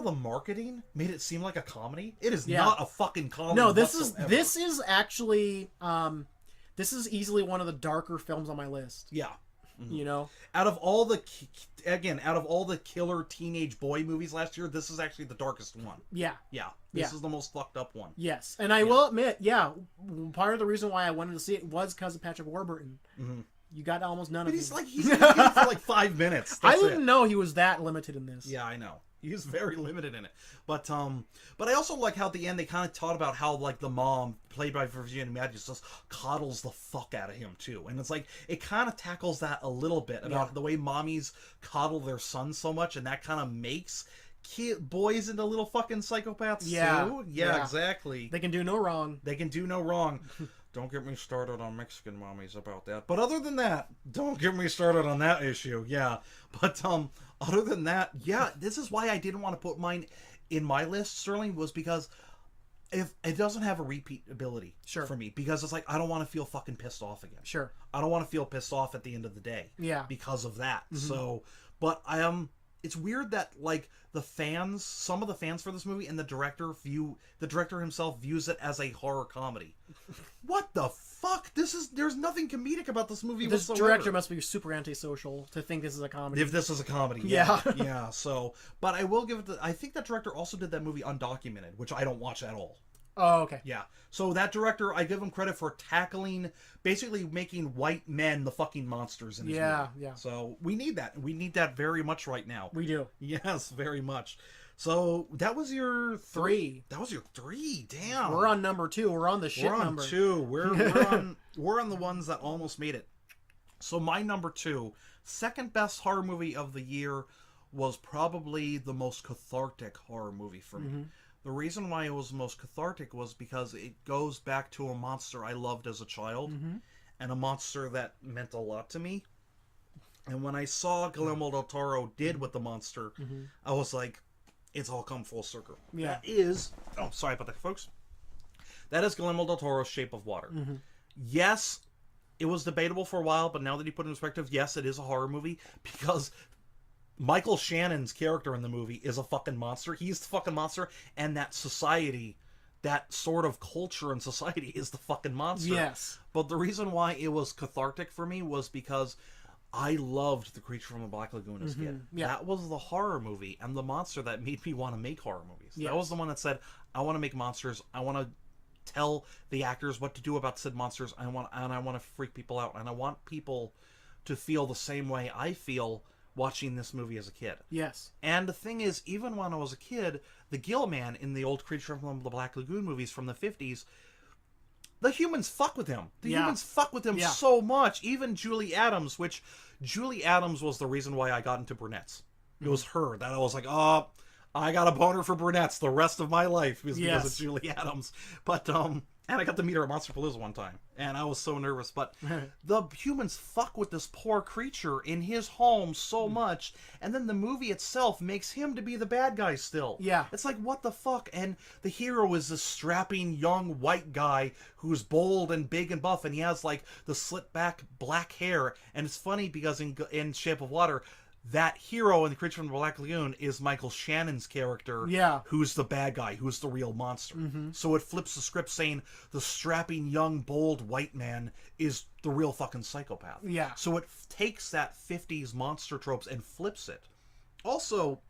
the marketing made it seem like a comedy. It is not a fucking comedy. No, this whatsoever. is actually this is easily one of the darker films on my list. Yeah. Out of all the killer teenage boy movies last year, this is actually the darkest one. Yeah. Yeah. This is the most fucked up one. Yes, and I will admit, part of the reason why I wanted to see it was because of Patrick Warburton. You got almost none of But him. he's in it for like 5 minutes. I That's didn't know he was that limited in this. Yeah, I know. He's very limited in it. But I also like how at the end they kind of taught about how like the mom, played by Virginia Madsen, just coddles the fuck out of him too. And it's like it kind of tackles that a little bit about the way mommies coddle their sons so much, and that kind of makes boys into little fucking psychopaths too. Yeah, exactly. They can do no wrong. They can do no wrong. Don't get me started on Mexican mommies about that. But other than that, don't get me started on that issue. Yeah. But other than that, this is why I didn't want to put mine in my list, Sterling, was because if it doesn't have a repeat ability for me, because it's like I don't want to feel fucking pissed off again. Sure. I don't want to feel pissed off at the end of the day. Yeah. Because of that. So, but I am. It's weird that like some of the fans for this movie and the director himself views it as a horror comedy. What the fuck? There's nothing comedic about this movie this whatsoever. Director must be super antisocial to think this is a comedy. If this is a comedy, yeah. So, but I will give it. I think that director also did that movie Undocumented, which I don't watch at all. Oh, okay. Yeah. So that director, I give him credit for basically making white men the fucking monsters in his movie. Yeah. So we need that. We need that very much right now. We do. Yes, very much. So that was your 3. That was your 3. Damn. We're on number 2. We're on the shit number. We're on 2. We're on the ones that almost made it. So my number 2, second best horror movie of the year, was probably the most cathartic horror movie for me. The reason why it was most cathartic was because it goes back to a monster I loved as a child, and a monster that meant a lot to me. And when I saw Guillermo del Toro did with the monster, I was like, it's all come full circle. Yeah. That is... Oh, sorry about that, folks. That is Guillermo del Toro's Shape of Water. Yes, it was debatable for a while, but now that you put it in perspective, yes, it is a horror movie, because... Michael Shannon's character in the movie is a fucking monster. He's the fucking monster, and that society, that sort of culture and society is the fucking monster. Yes. But the reason why it was cathartic for me was because I loved The Creature from the Black Lagoon as a kid. Yeah. That was the horror movie and the monster that made me want to make horror movies. Yes. That was the one that said, I want to make monsters. I want to tell the actors what to do about said monsters. I want to freak people out. And I want people to feel the same way I feel watching this movie as a kid. Yes. And the thing is, even when I was a kid, the Gill Man in the old Creature from the Black Lagoon movies from the 50s, the humans fuck with him. The humans fuck with him so much. Even Julie Adams, which Julie Adams was the reason why I got into brunettes. It was her that I was like, oh, I got a boner for brunettes the rest of my life is because of Julie Adams. But, and I got to meet her at Monsterpalooza one time, and I was so nervous. But the humans fuck with this poor creature in his home so much, and then the movie itself makes him to be the bad guy still. Yeah. It's like, what the fuck? And the hero is this strapping young white guy who's bold and big and buff, and he has, like, the slit-back black hair. And it's funny because in Shape of Water... that hero in The Creature from the Black Lagoon is Michael Shannon's character, who's the bad guy, who's the real monster. So it flips the script saying the strapping, young, bold white man is the real fucking psychopath. Yeah. So it takes that 50s monster tropes and flips it. Also,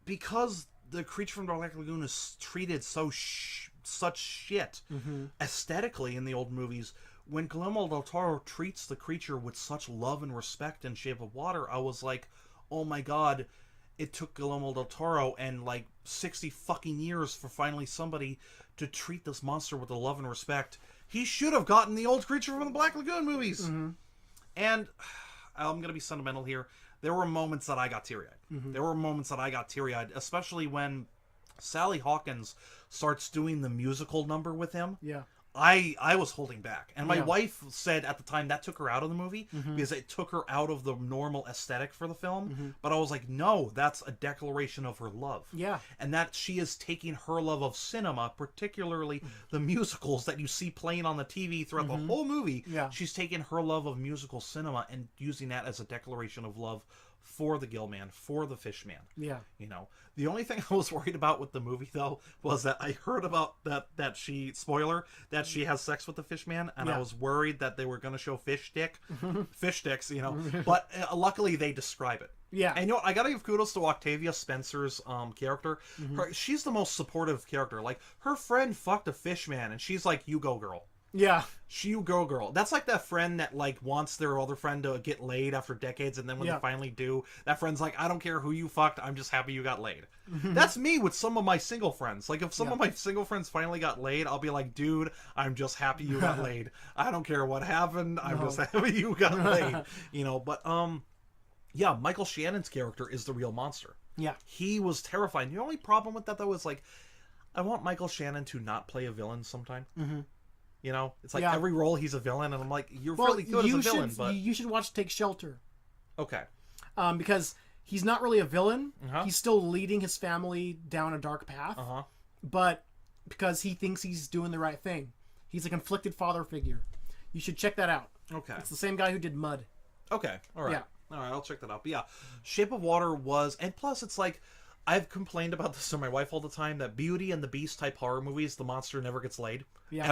because The Creature from the Black Lagoon is treated such shit aesthetically in the old movies, when Guillermo del Toro treats the creature with such love and respect in Shape of Water, I was like, oh my god, it took Guillermo del Toro and like 60 fucking years for finally somebody to treat this monster with the love and respect. He should have gotten the old Creature from the Black Lagoon movies. And I'm going to be sentimental here. There were moments that I got teary-eyed. There were moments that I got teary-eyed, especially when Sally Hawkins starts doing the musical number with him. Yeah. I was holding back. And my wife said at the time that took her out of the movie because it took her out of the normal aesthetic for the film. But I was like, no, that's a declaration of her love. Yeah. And that she is taking her love of cinema, particularly the musicals that you see playing on the TV throughout the whole movie. Yeah. She's taking her love of musical cinema and using that as a declaration of love for the Gill Man, for the Fish Man. Yeah. You know, the only thing I was worried about with the movie, though, was that I heard about that she has sex with the Fish Man, and I was worried that they were going to show fish sticks, you know, but luckily they describe it. Yeah. And you know what? I gotta give kudos to Octavia Spencer's character. She's the most supportive character. Like, her friend fucked a fish man, and she's like, you go, girl. Yeah. You go, girl. That's like that friend that like wants their other friend to get laid after decades, and then when they finally do, that friend's like, I don't care who you fucked, I'm just happy you got laid. That's me with some of my single friends. Like, if some of my single friends finally got laid, I'll be like, dude, I'm just happy you got laid. I don't care what happened, I'm just happy you got laid. You know, but yeah, Michael Shannon's character is the real monster. Yeah. He was terrifying. The only problem with that, though, is like, I want Michael Shannon to not play a villain sometime. You know, it's like every role he's a villain, and I'm like, you're really good as a villain, but you should watch Take Shelter. Okay. Because he's not really a villain. Uh-huh. He's still leading his family down a dark path. Uh-huh. But because he thinks he's doing the right thing. He's a conflicted father figure. You should check that out. Okay. It's the same guy who did Mud. Okay. All right. Yeah. All right, I'll check that out. But yeah, Shape of Water was, and plus it's like, I've complained about this to my wife all the time, that Beauty and the Beast type horror movies, the monster never gets laid. Yeah.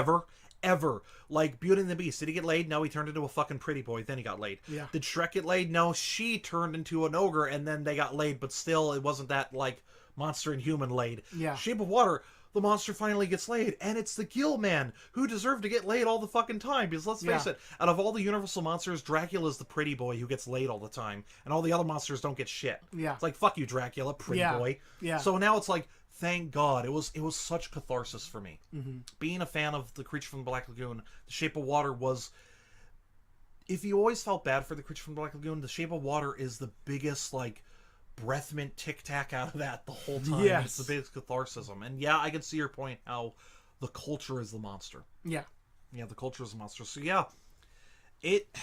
Ever. Like Beauty and the Beast, did he get laid? No, he turned into a fucking pretty boy, then he got laid. Yeah. Did Shrek get laid? No, she turned into an ogre and then they got laid, but still it wasn't that like monster and human laid. Yeah. Shape of Water, the monster finally gets laid, and it's the Gill Man who deserved to get laid all the fucking time. Because let's face it, out of all the Universal monsters, Dracula's the pretty boy who gets laid all the time, and all the other monsters don't get shit. Yeah. It's like, fuck you, Dracula, pretty boy. Yeah. So now it's like, thank God, it was such catharsis for me. Mm-hmm. Being a fan of the Creature from the Black Lagoon, The Shape of Water was. If you always felt bad for the Creature from the Black Lagoon, The Shape of Water is the biggest like breath mint tic tac out of that the whole time. Yes. It's the biggest catharsism. And yeah, I can see your point how the culture is the monster. Yeah. Yeah, the culture is the monster. So yeah, it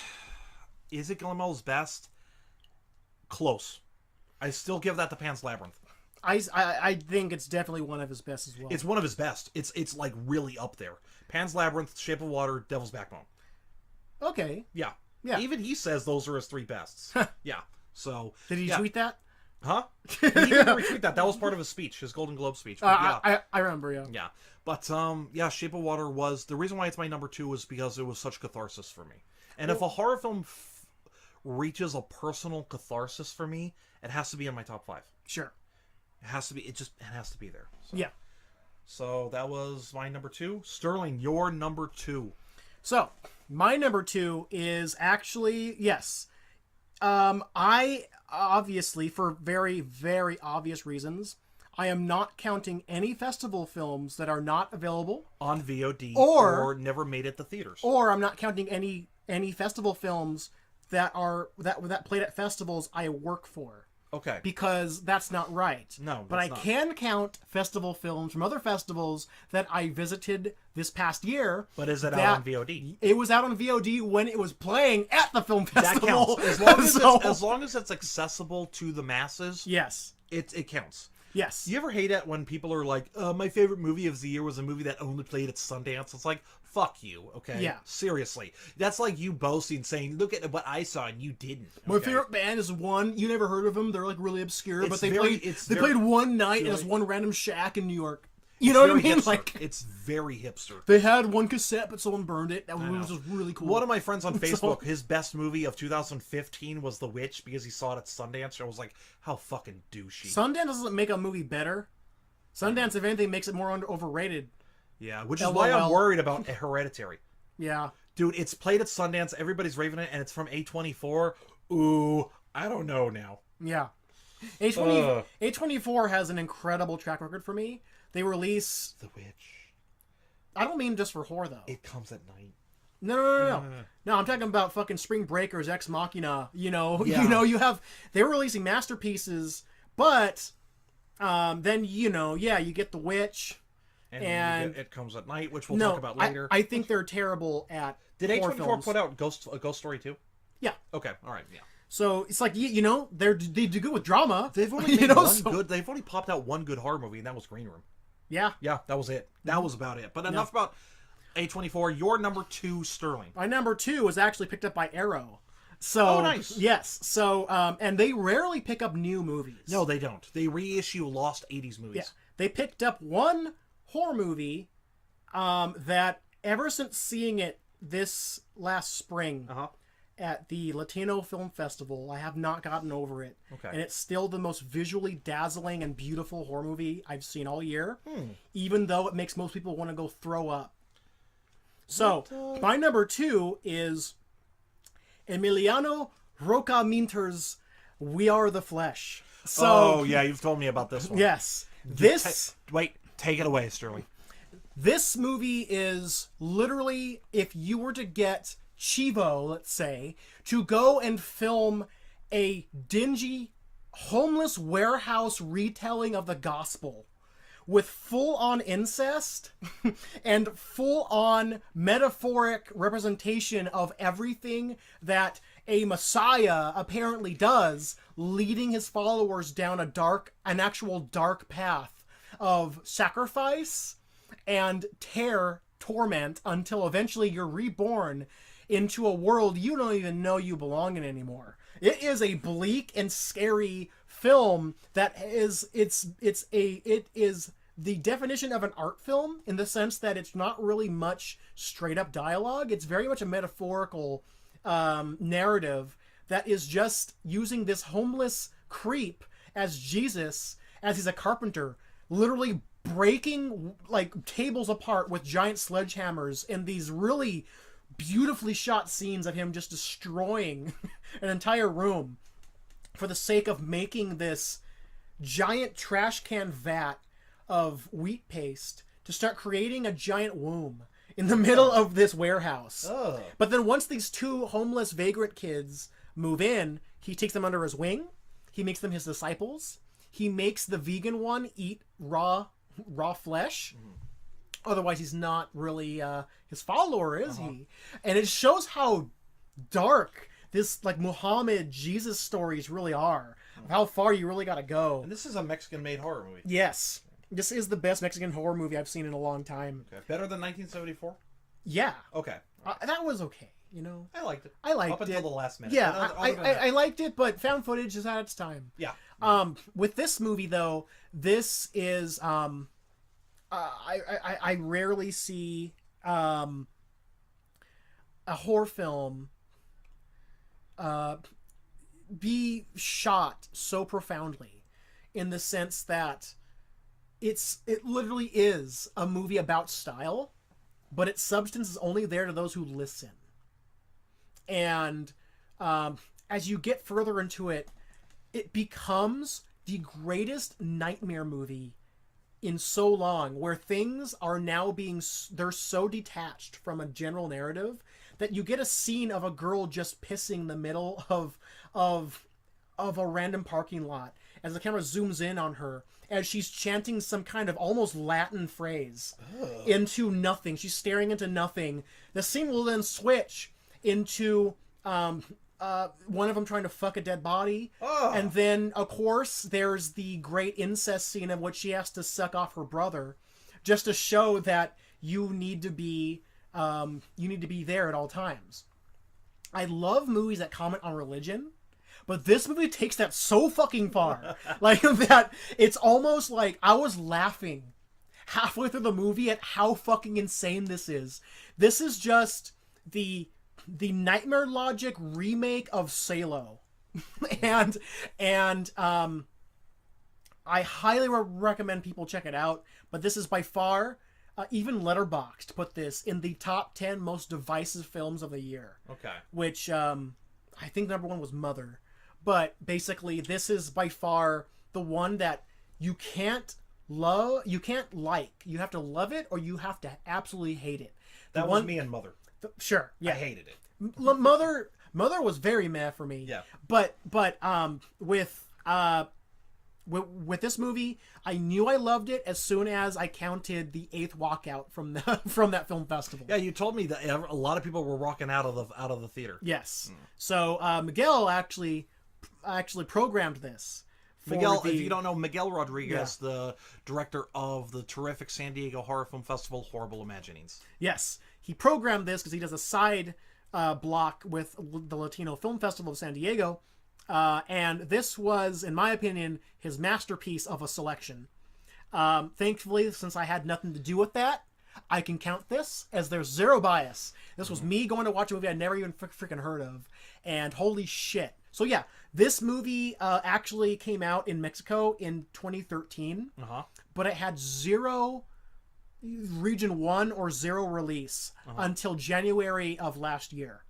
Guillermo's best. Close. I still give that to Pan's Labyrinth. I think it's definitely one of his best as well. It's one of his best. It's like really up there. Pan's Labyrinth, Shape of Water, Devil's Backbone. Okay. Yeah. Yeah. Even he says those are his three bests. Yeah. So Did he yeah. tweet that? Huh? He didn't retweet that. That was part of his speech, his Golden Globe speech. But yeah. I remember, yeah. Yeah. But yeah, Shape of Water was the reason why it's my number 2 was because it was such catharsis for me. And if a horror film reaches a personal catharsis for me, it has to be in my top 5. Sure. It has to be. It has to be there. So. Yeah. So that was my number 2. Sterling, your number 2. So my number 2 is actually yes. I obviously, for very, very obvious reasons, I am not counting any festival films that are not available On VOD or never made it to theaters. or I'm not counting any festival films that played at festivals I work for. Okay. Because that's not right. No, but I that's not. can count festival films from other festivals that I visited this past year. But is it that- out on VOD? It was out on VOD when it was playing at the film That festival. counts. As long as, So- as long as it's accessible to the masses, yes, it counts. yes, You ever hate it when people are like, my favorite movie of the year was a movie that only played at Sundance? It's like, fuck you, okay? Yeah. Seriously. That's like you boasting, saying, look at what I saw and you didn't. My okay? favorite band is one you never heard of them. They're like really obscure, It's but they very- played one night in very- this one random shack in New York. You know what I Very mean? hipster. Like It's very hipster. they had one cassette, but someone burned it. That was know. just really cool. One of my friends on Facebook, his best movie of 2015 was The Witch because he saw it at Sundance. I was like, how fucking douchey. Sundance doesn't make a movie better. Sundance, if anything, makes it more overrated. Yeah, which is why I'm LOL. worried about Hereditary. Yeah. Dude, it's played at Sundance, everybody's raving it, and it's from A24. Ooh, I don't know now. Yeah. A24 has an incredible track record for me. They release... The Witch. I don't mean just for horror, though. It comes at night. No. No, I'm talking about fucking Spring Breakers, Ex Machina. Yeah. You have... They're releasing masterpieces, but... then, you get The Witch. And It comes at night, which we'll No, talk about later. I think they're terrible at Did horror A24 films. put out a Ghost Story too? Yeah. Okay, all right, yeah. So it's like, they do good with drama. They've only made They've only popped out one good horror movie, and that was Green Room. Yeah. Yeah, that was it. That was about it. But enough about A24. Your number 2, Sterling. My number 2 was actually picked up by Arrow. So, nice. Yes. So, and they rarely pick up new movies. No, they don't. They reissue lost 80s movies. Yeah. They picked up one horror movie that ever since seeing it this last spring Uh-huh. at the Latino Film Festival, I have not gotten over it. Okay. And it's still the most visually dazzling and beautiful horror movie I've seen all year, even though it makes most people want to go throw up. So, my number 2 is Emiliano Rocaminter's We Are the Flesh. So, yeah, you've told me about this one. yes. Wait, take it away, Sterling. This movie is literally, if you were to get Chivo, let's say, to go and film a dingy, homeless warehouse retelling of the gospel with full-on incest and full-on metaphoric representation of everything that a messiah apparently does, leading his followers down an actual dark path of sacrifice and torment, until eventually you're reborn into a world you don't even know you belong in anymore. It is a bleak and scary film that is it is the definition of an art film, in the sense that it's not really much straight up dialogue. It's very much a metaphorical narrative that is just using this homeless creep as Jesus, as he's a carpenter, literally breaking like tables apart with giant sledgehammers in these really beautifully shot scenes of him just destroying an entire room for the sake of making this giant trash can vat of wheat paste to start creating a giant womb in the middle of this warehouse. Oh. But then once these two homeless vagrant kids move in, he takes them under his wing. He makes them his disciples. He makes the vegan one eat raw flesh. Otherwise, he's not really his follower, is he? And it shows how dark this like Muhammad Jesus stories really are. How far you really got to go. And this is a Mexican-made horror movie. Yes, this is the best Mexican horror movie I've seen in a long time. Okay. Better than 1974? Yeah. Okay. That was okay. You know, I liked it. Up until the last minute. Yeah, I liked it, but found footage is at its time. Yeah. With this movie though, this is I rarely see a horror film be shot so profoundly, in the sense that it literally is a movie about style, but its substance is only there to those who listen. And as you get further into it, it becomes the greatest nightmare movie in so long, where things are now they're so detached from a general narrative that you get a scene of a girl just pissing in the middle of a random parking lot as the camera zooms in on her as she's chanting some kind of almost Latin phrase into nothing. She's staring into nothing. The scene will then switch into one of them trying to fuck a dead body. And then, of course, there's the great incest scene in which she has to suck off her brother, just to show that you need to be there at all times. I love movies that comment on religion, but this movie takes that so fucking far. Like that, it's almost like I was laughing halfway through the movie at how fucking insane this is. This is just the Nightmare Logic remake of Salo. and I highly recommend people check it out, but this is by far, even Letterboxd put this in the top 10 most divisive films of the year. Okay. Which I think number 1 was Mother. But basically, this is by far the one that you can't like. You have to love it, or you have to absolutely hate it. That was me and Mother. Sure, yeah. I hated it. Mother was very meh for me. Yeah. But with this movie, I knew I loved it as soon as I counted the 8th walkout from that film festival. Yeah, you told me that a lot of people were walking out of the theater. Yes. So Miguel actually programmed this. Miguel, if you don't know, Miguel Rodriguez, the director of the terrific San Diego Horror Film Festival, Horrible Imaginings. Yes, he programmed this because he does a side block with the Latino Film Festival of San Diego, and this was, in my opinion, his masterpiece of a selection. Thankfully, since I had nothing to do with that, I can count this as there's zero bias. This was me going to watch a movie I'd never even freaking heard of, and holy shit. So yeah, this movie actually came out in Mexico in 2013, but it had 0 region 1 or 0 release until January of last year.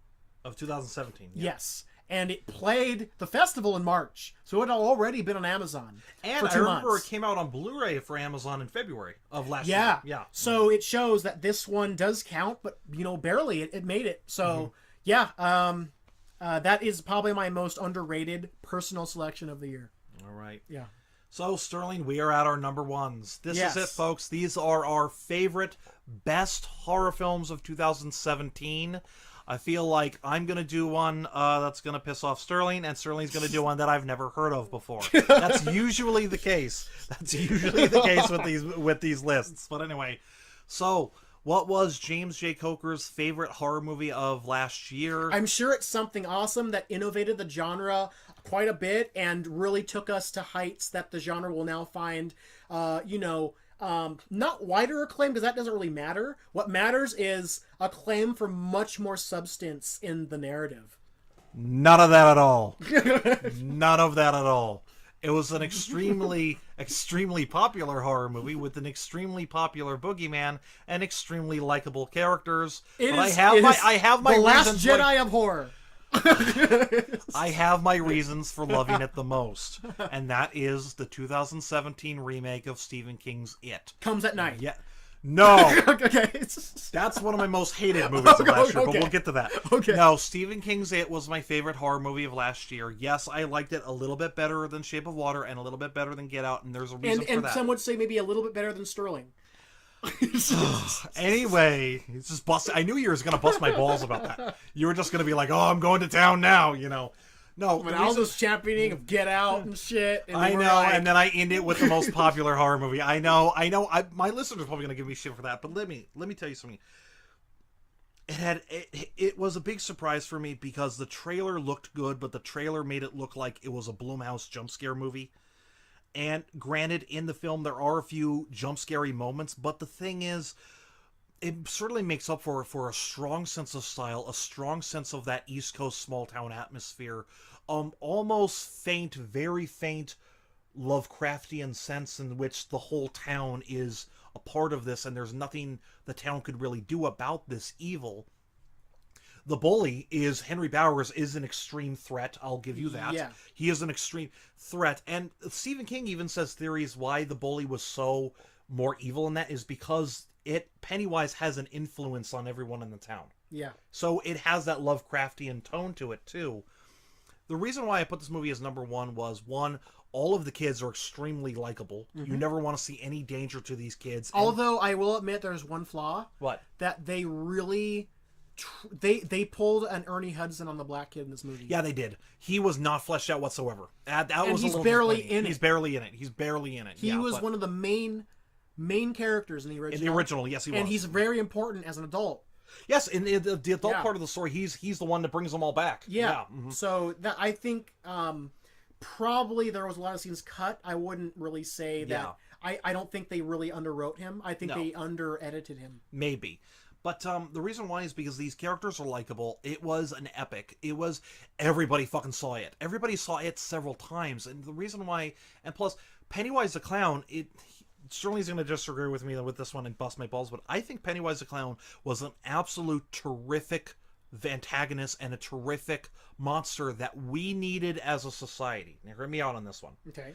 Of 2017. Yeah. Yes. And it played the festival in March, so it had already been on Amazon and for 2 months. I remember it came out on Blu-ray for Amazon in February of last year. Yeah. So it shows that this one does count, but barely. It made it. So yeah, that is probably my most underrated personal selection of the year. All right. Yeah. So Sterling, we are at our number ones. This Yes. is it, folks. These are our favorite, best horror films of 2017. I feel like I'm gonna do one that's gonna piss off Sterling, and Sterling's gonna do one that I've never heard of before. That's usually the case. That's usually the case with these lists. But anyway, so what was James J. Coker's favorite horror movie of last year? I'm sure it's something awesome that innovated the genre quite a bit and really took us to heights that the genre will now find, not wider acclaim, because that doesn't really matter. What matters is acclaim for much more substance in the narrative. None of that at all. None of that at all. It was an extremely, extremely popular horror movie with an extremely popular boogeyman and extremely likable characters. I have my The Last reasons Jedi of horror. I have my reasons for loving it the most, and that is the 2017 remake of Stephen King's It. Comes at night. Yeah. No. Okay. That's one of my most hated movies of last year, but we'll get to that. Okay. No, Stephen King's It was my favorite horror movie of last year. Yes, I liked it a little bit better than Shape of Water and a little bit better than Get Out, and there's a reason for that. And some would say maybe a little bit better than Sterling. Anyway, it's just bust. I knew you were going to bust my balls about that. You were just going to be like, "Oh, I'm going to town now," No, when all this championing of Get Out and shit. And I know, and then I end it with the most popular horror movie. I know. My listeners are probably going to give me shit for that, but let me tell you something. It was a big surprise for me because the trailer looked good, but the trailer made it look like it was a Blumhouse jump scare movie. And granted, in the film there are a few jump scary moments, but the thing is, it certainly makes up for a strong sense of style, a strong sense of that East Coast small town atmosphere, almost faint, very faint Lovecraftian sense in which the whole town is a part of this, and there's nothing the town could really do about this evil. The bully Henry Bowers is an extreme threat. I'll give you that. Yeah. He is an extreme threat. And Stephen King even says theories why the bully was so more evil in that is because Pennywise has an influence on everyone in the town. Yeah. So it has that Lovecraftian tone to it too. The reason why I put this movie as number one was, one, all of the kids are extremely likable. Mm-hmm. You never want to see any danger to these kids. Although I will admit there's one flaw. What? That they really... They pulled an Ernie Hudson on the black kid in this movie. Yeah, they did. He was not fleshed out whatsoever. He's barely in it. He's barely in it. He was one of the main characters in the original. In the original, yes, he was. And he's very important as an adult. Yes, in the adult part of the story, he's the one that brings them all back. Yeah. Mm-hmm. So I think probably there was a lot of scenes cut. I wouldn't really say that. Yeah. I don't think they really underwrote him. I think they under-edited him. Maybe. But the reason why is because these characters are likable. It was an epic. Everybody fucking saw it. Everybody saw it several times. And the reason why, and plus, Pennywise the Clown, Sterling's going to disagree with me with this one and bust my balls, but I think Pennywise the Clown was an absolute terrific antagonist and a terrific monster that we needed as a society. Now, hear me out on this one. Okay.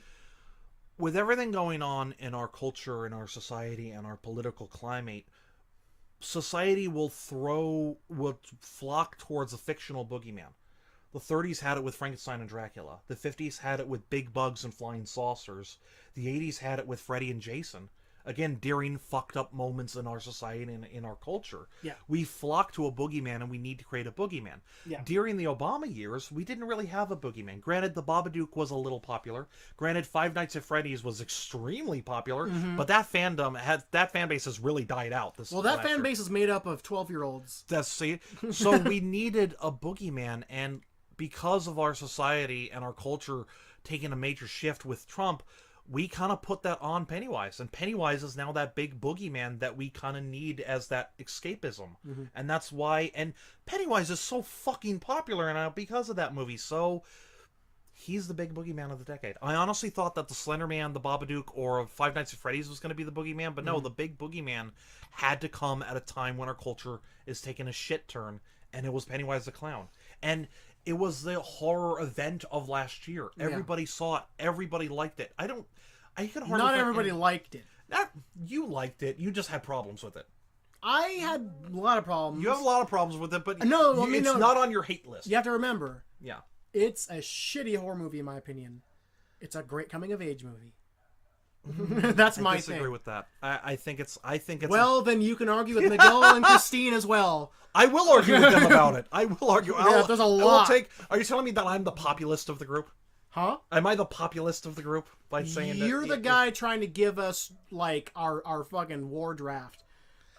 With everything going on in our culture, in our society, and our political climate, society will flock towards a fictional boogeyman. The 30s had it with Frankenstein and Dracula. The 50s had it with big bugs and flying saucers. The 80s had it with Freddy and Jason. Again, during fucked up moments in our society and in our culture. Yeah. We flock to a boogeyman and we need to create a boogeyman. Yeah. During the Obama years, we didn't really have a boogeyman. Granted, the Babadook was a little popular. Granted, Five Nights at Freddy's was extremely popular, but that fan base has really died out. That fan base is made up of 12-year-olds. So we needed a boogeyman, and because of our society and our culture taking a major shift with Trump, we kind of put that on Pennywise, and Pennywise is now that big boogeyman that we kind of need as that escapism. Mm-hmm. And that's why, and Pennywise is so fucking popular now because of that movie. So he's the big boogeyman of the decade. I honestly thought that the Slender Man, the Babadook, or Five Nights at Freddy's was going to be the boogeyman, but no, the big boogeyman had to come at a time when our culture is taking a shit turn, and it was Pennywise the Clown. And it was the horror event of last year. Everybody saw it. Everybody liked it. Not everybody liked it. You liked it. You just had problems with it. I had a lot of problems. You have a lot of problems with it, but it's not on your hate list. You have to remember. Yeah. It's a shitty horror movie, in my opinion. It's a great coming-of-age movie. That's my I disagree thing. with that. I think it's. Well, then you can argue with Miguel and Christine as well. I will argue with them about it. I will argue. There's a lot. Are you telling me that I'm the populist of the group? Huh? Am I the populist of the group by saying that You're the guy trying to give us like our fucking war draft.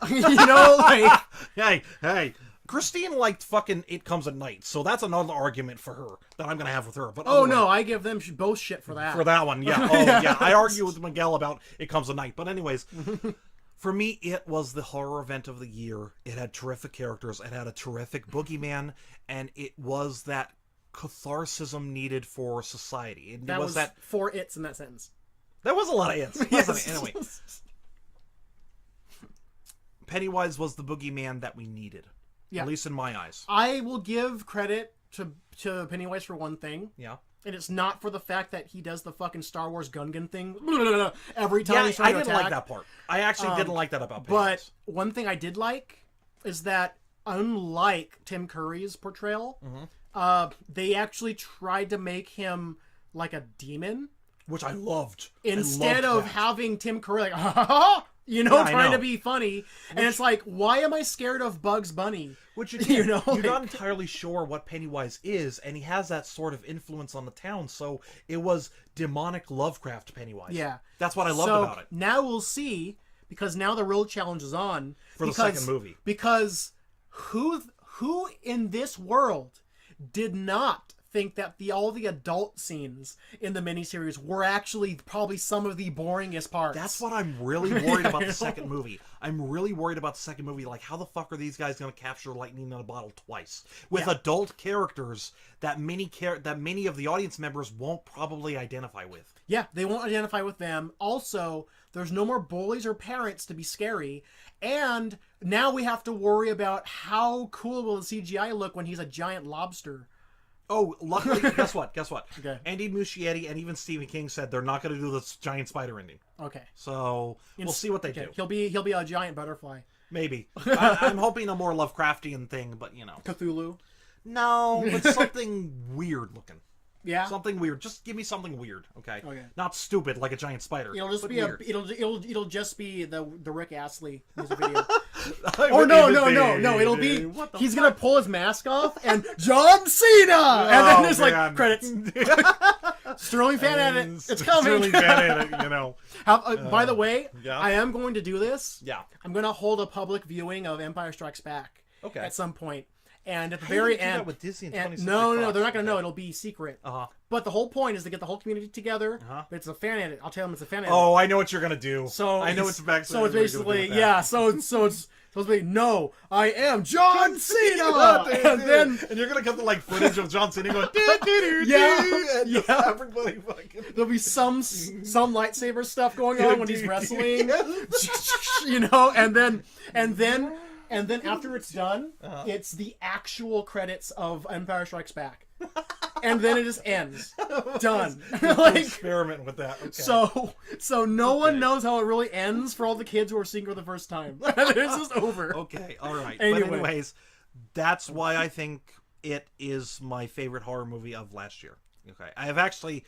You know, like hey. Christine liked fucking It Comes at Night, so that's another argument for her that I'm gonna have with her. But oh no, I give them both shit for that. For that one, yeah. Oh yeah, I argue with Miguel about It Comes at Night. But anyways, for me, it was the horror event of the year. It had terrific characters. It had a terrific boogeyman, and it was that catharsis needed for society. That was that 4 its in that sentence. That was a lot of its. Yes. Wasn't it? Anyway, Pennywise was the boogeyman that we needed. Yeah. At least in my eyes. I will give credit to Pennywise for one thing. Yeah. And it's not for the fact that he does the fucking Star Wars Gungan thing every time he's trying to attack. I didn't like that part. I actually didn't like that about Pennywise. But one thing I did like is that unlike Tim Curry's portrayal, they actually tried to make him like a demon. Which I loved. Instead of having Tim Curry like, ha ha ha! Trying to be funny. And it's like, why am I scared of Bugs Bunny? Which, again, you're not entirely sure what Pennywise is, and he has that sort of influence on the town, so it was demonic Lovecraft Pennywise. Yeah. That's what I loved about it. Now we'll see, because now the real challenge is on. For the second movie. Because who in this world did not think that all the adult scenes in the miniseries were actually probably some of the boringest parts? That's what I'm really worried about the second movie. I'm really worried about the second movie. Like, how the fuck are these guys going to capture lightning in a bottle twice with adult characters that many of the audience members won't probably identify with? Yeah, they won't identify with them. Also, there's no more bullies or parents to be scary. And now we have to worry about how cool will the CGI look when he's a giant lobster. Oh, luckily, guess what? Okay. Andy Muschietti and even Stephen King said they're not going to do this giant spider ending. Okay. So we'll see what they do. He'll be a giant butterfly. Maybe. I'm hoping a more Lovecraftian thing, but Cthulhu. No, but something weird looking. Yeah. Something weird. Just give me something weird, okay? Okay. Not stupid like a giant spider. It'll just be weird. it'll just be the Rick Astley music video. Or no. It'll be he's gonna pull his mask off and John Cena, and then there's like credits. Sterling fan edit. It's coming. Sterling fan edit. By the way, I am going to do this. Yeah. I'm going to hold a public viewing of Empire Strikes Back. Okay. At some point. And at the very end, that with Disney and no, they're not going to know. It'll be secret. Uh-huh. But the whole point is to get the whole community together. Uh-huh. But it's a fan edit. I'll tell them it's a fan edit. Oh, I know what you're going to do. So I know it's back. So it's basically So it's supposed to be no, I am John Cena, and you're going to cut the footage of John Cena going everybody fucking. There'll be some lightsaber stuff going on when he's wrestling, and then after it's done, it's the actual credits of Empire Strikes Back. And then it just ends. Done. Experiment with that. Okay. So no one knows how it really ends for all the kids who are seeing for the first time. It's just over. Okay, all right. Anyway. But anyways, that's why I think it is my favorite horror movie of last year. Okay. I have actually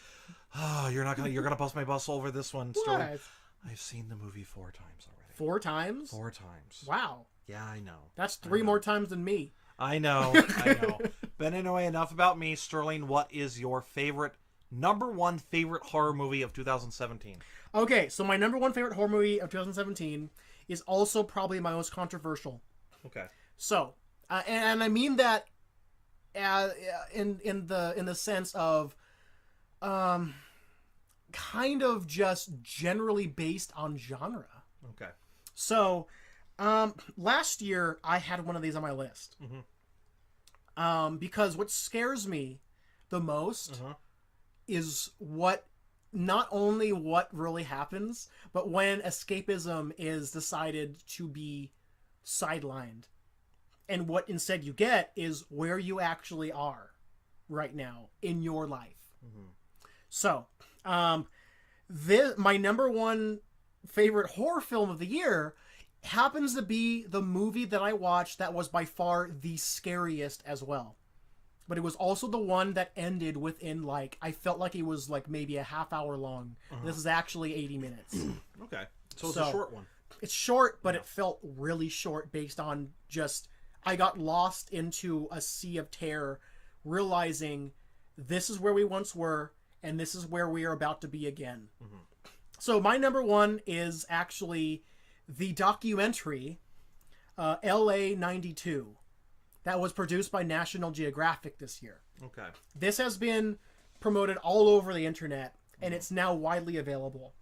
you're gonna bust my bus over this one, Sterling. I've seen the movie 4 times already. 4 times? 4 times. Wow. Yeah, I know. That's 3 more times than me. I know. But anyway, enough about me. Sterling, what is your number one favorite horror movie of 2017? Okay, so my number one favorite horror movie of 2017 is also probably my most controversial. Okay. So, and I mean that in the sense of kind of just generally based on genre. Okay. So, last year I had one of these on my list. Mm-hmm. Because what scares me the most is not only what really happens, but when escapism is decided to be sidelined. And what instead you get is where you actually are right now in your life. Mm-hmm. So, my number one favorite horror film of the year happens to be the movie that I watched that was by far the scariest as well. but it was also the one that ended within, like, I felt like it was like maybe a half hour long. This is actually 80 minutes. Okay. So it's a short one. It's short, but it felt really short based on just, I got lost into a sea of terror, realizing this is where we once were, and this is where we are about to be again. So my number one is actually the documentary LA 92 that was produced by National Geographic this year. Okay. This has been promoted all over the internet, and it's now widely available.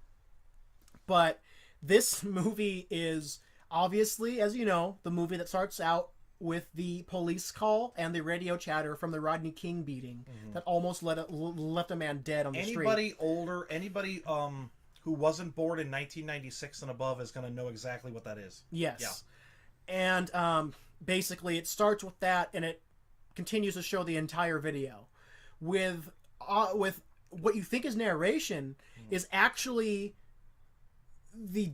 But this movie is obviously, as you know, the movie that starts out with the police call and the radio chatter from the Rodney King beating that almost left a man dead on the street. Anybody older, anybody who wasn't born in 1996 and above is going to know exactly what that is. Yes. Yeah. And basically it starts with that, and it continues to show the entire video with what you think is narration is actually the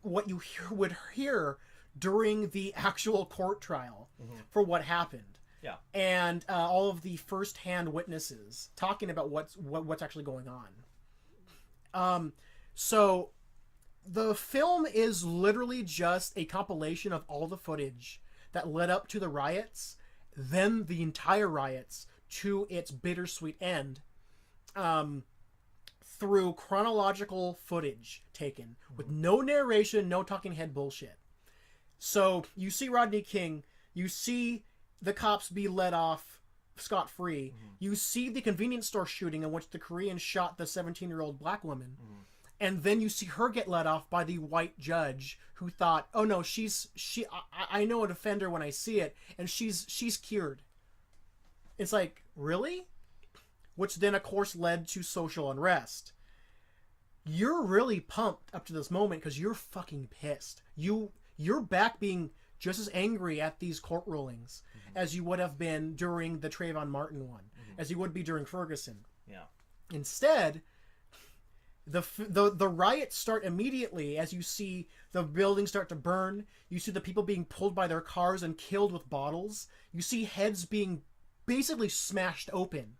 what you would hear during the actual court trial for what happened. Yeah. And all of the first-hand witnesses talking about what's actually going on. So the film is literally just a compilation of all the footage that led up to the riots, then the entire riots to its bittersweet end, through chronological footage taken with no narration, no talking head bullshit. So you see Rodney King, you see the cops be let off scot-free, you see the convenience store shooting in which the Korean shot the 17-year-old black woman, and then you see her get let off by the white judge who thought, oh no, I know a defender when I see it, and she's cured. It's like, really? Which then of course led to social unrest. You're really pumped up to this moment because you're fucking pissed. You're back being just as angry at these court rulings as you would have been during the Trayvon Martin one, as you would be during Ferguson. Yeah. Instead, the riots start immediately as you see the buildings start to burn. You see the people being pulled by their cars and killed with bottles. You see heads being basically smashed open.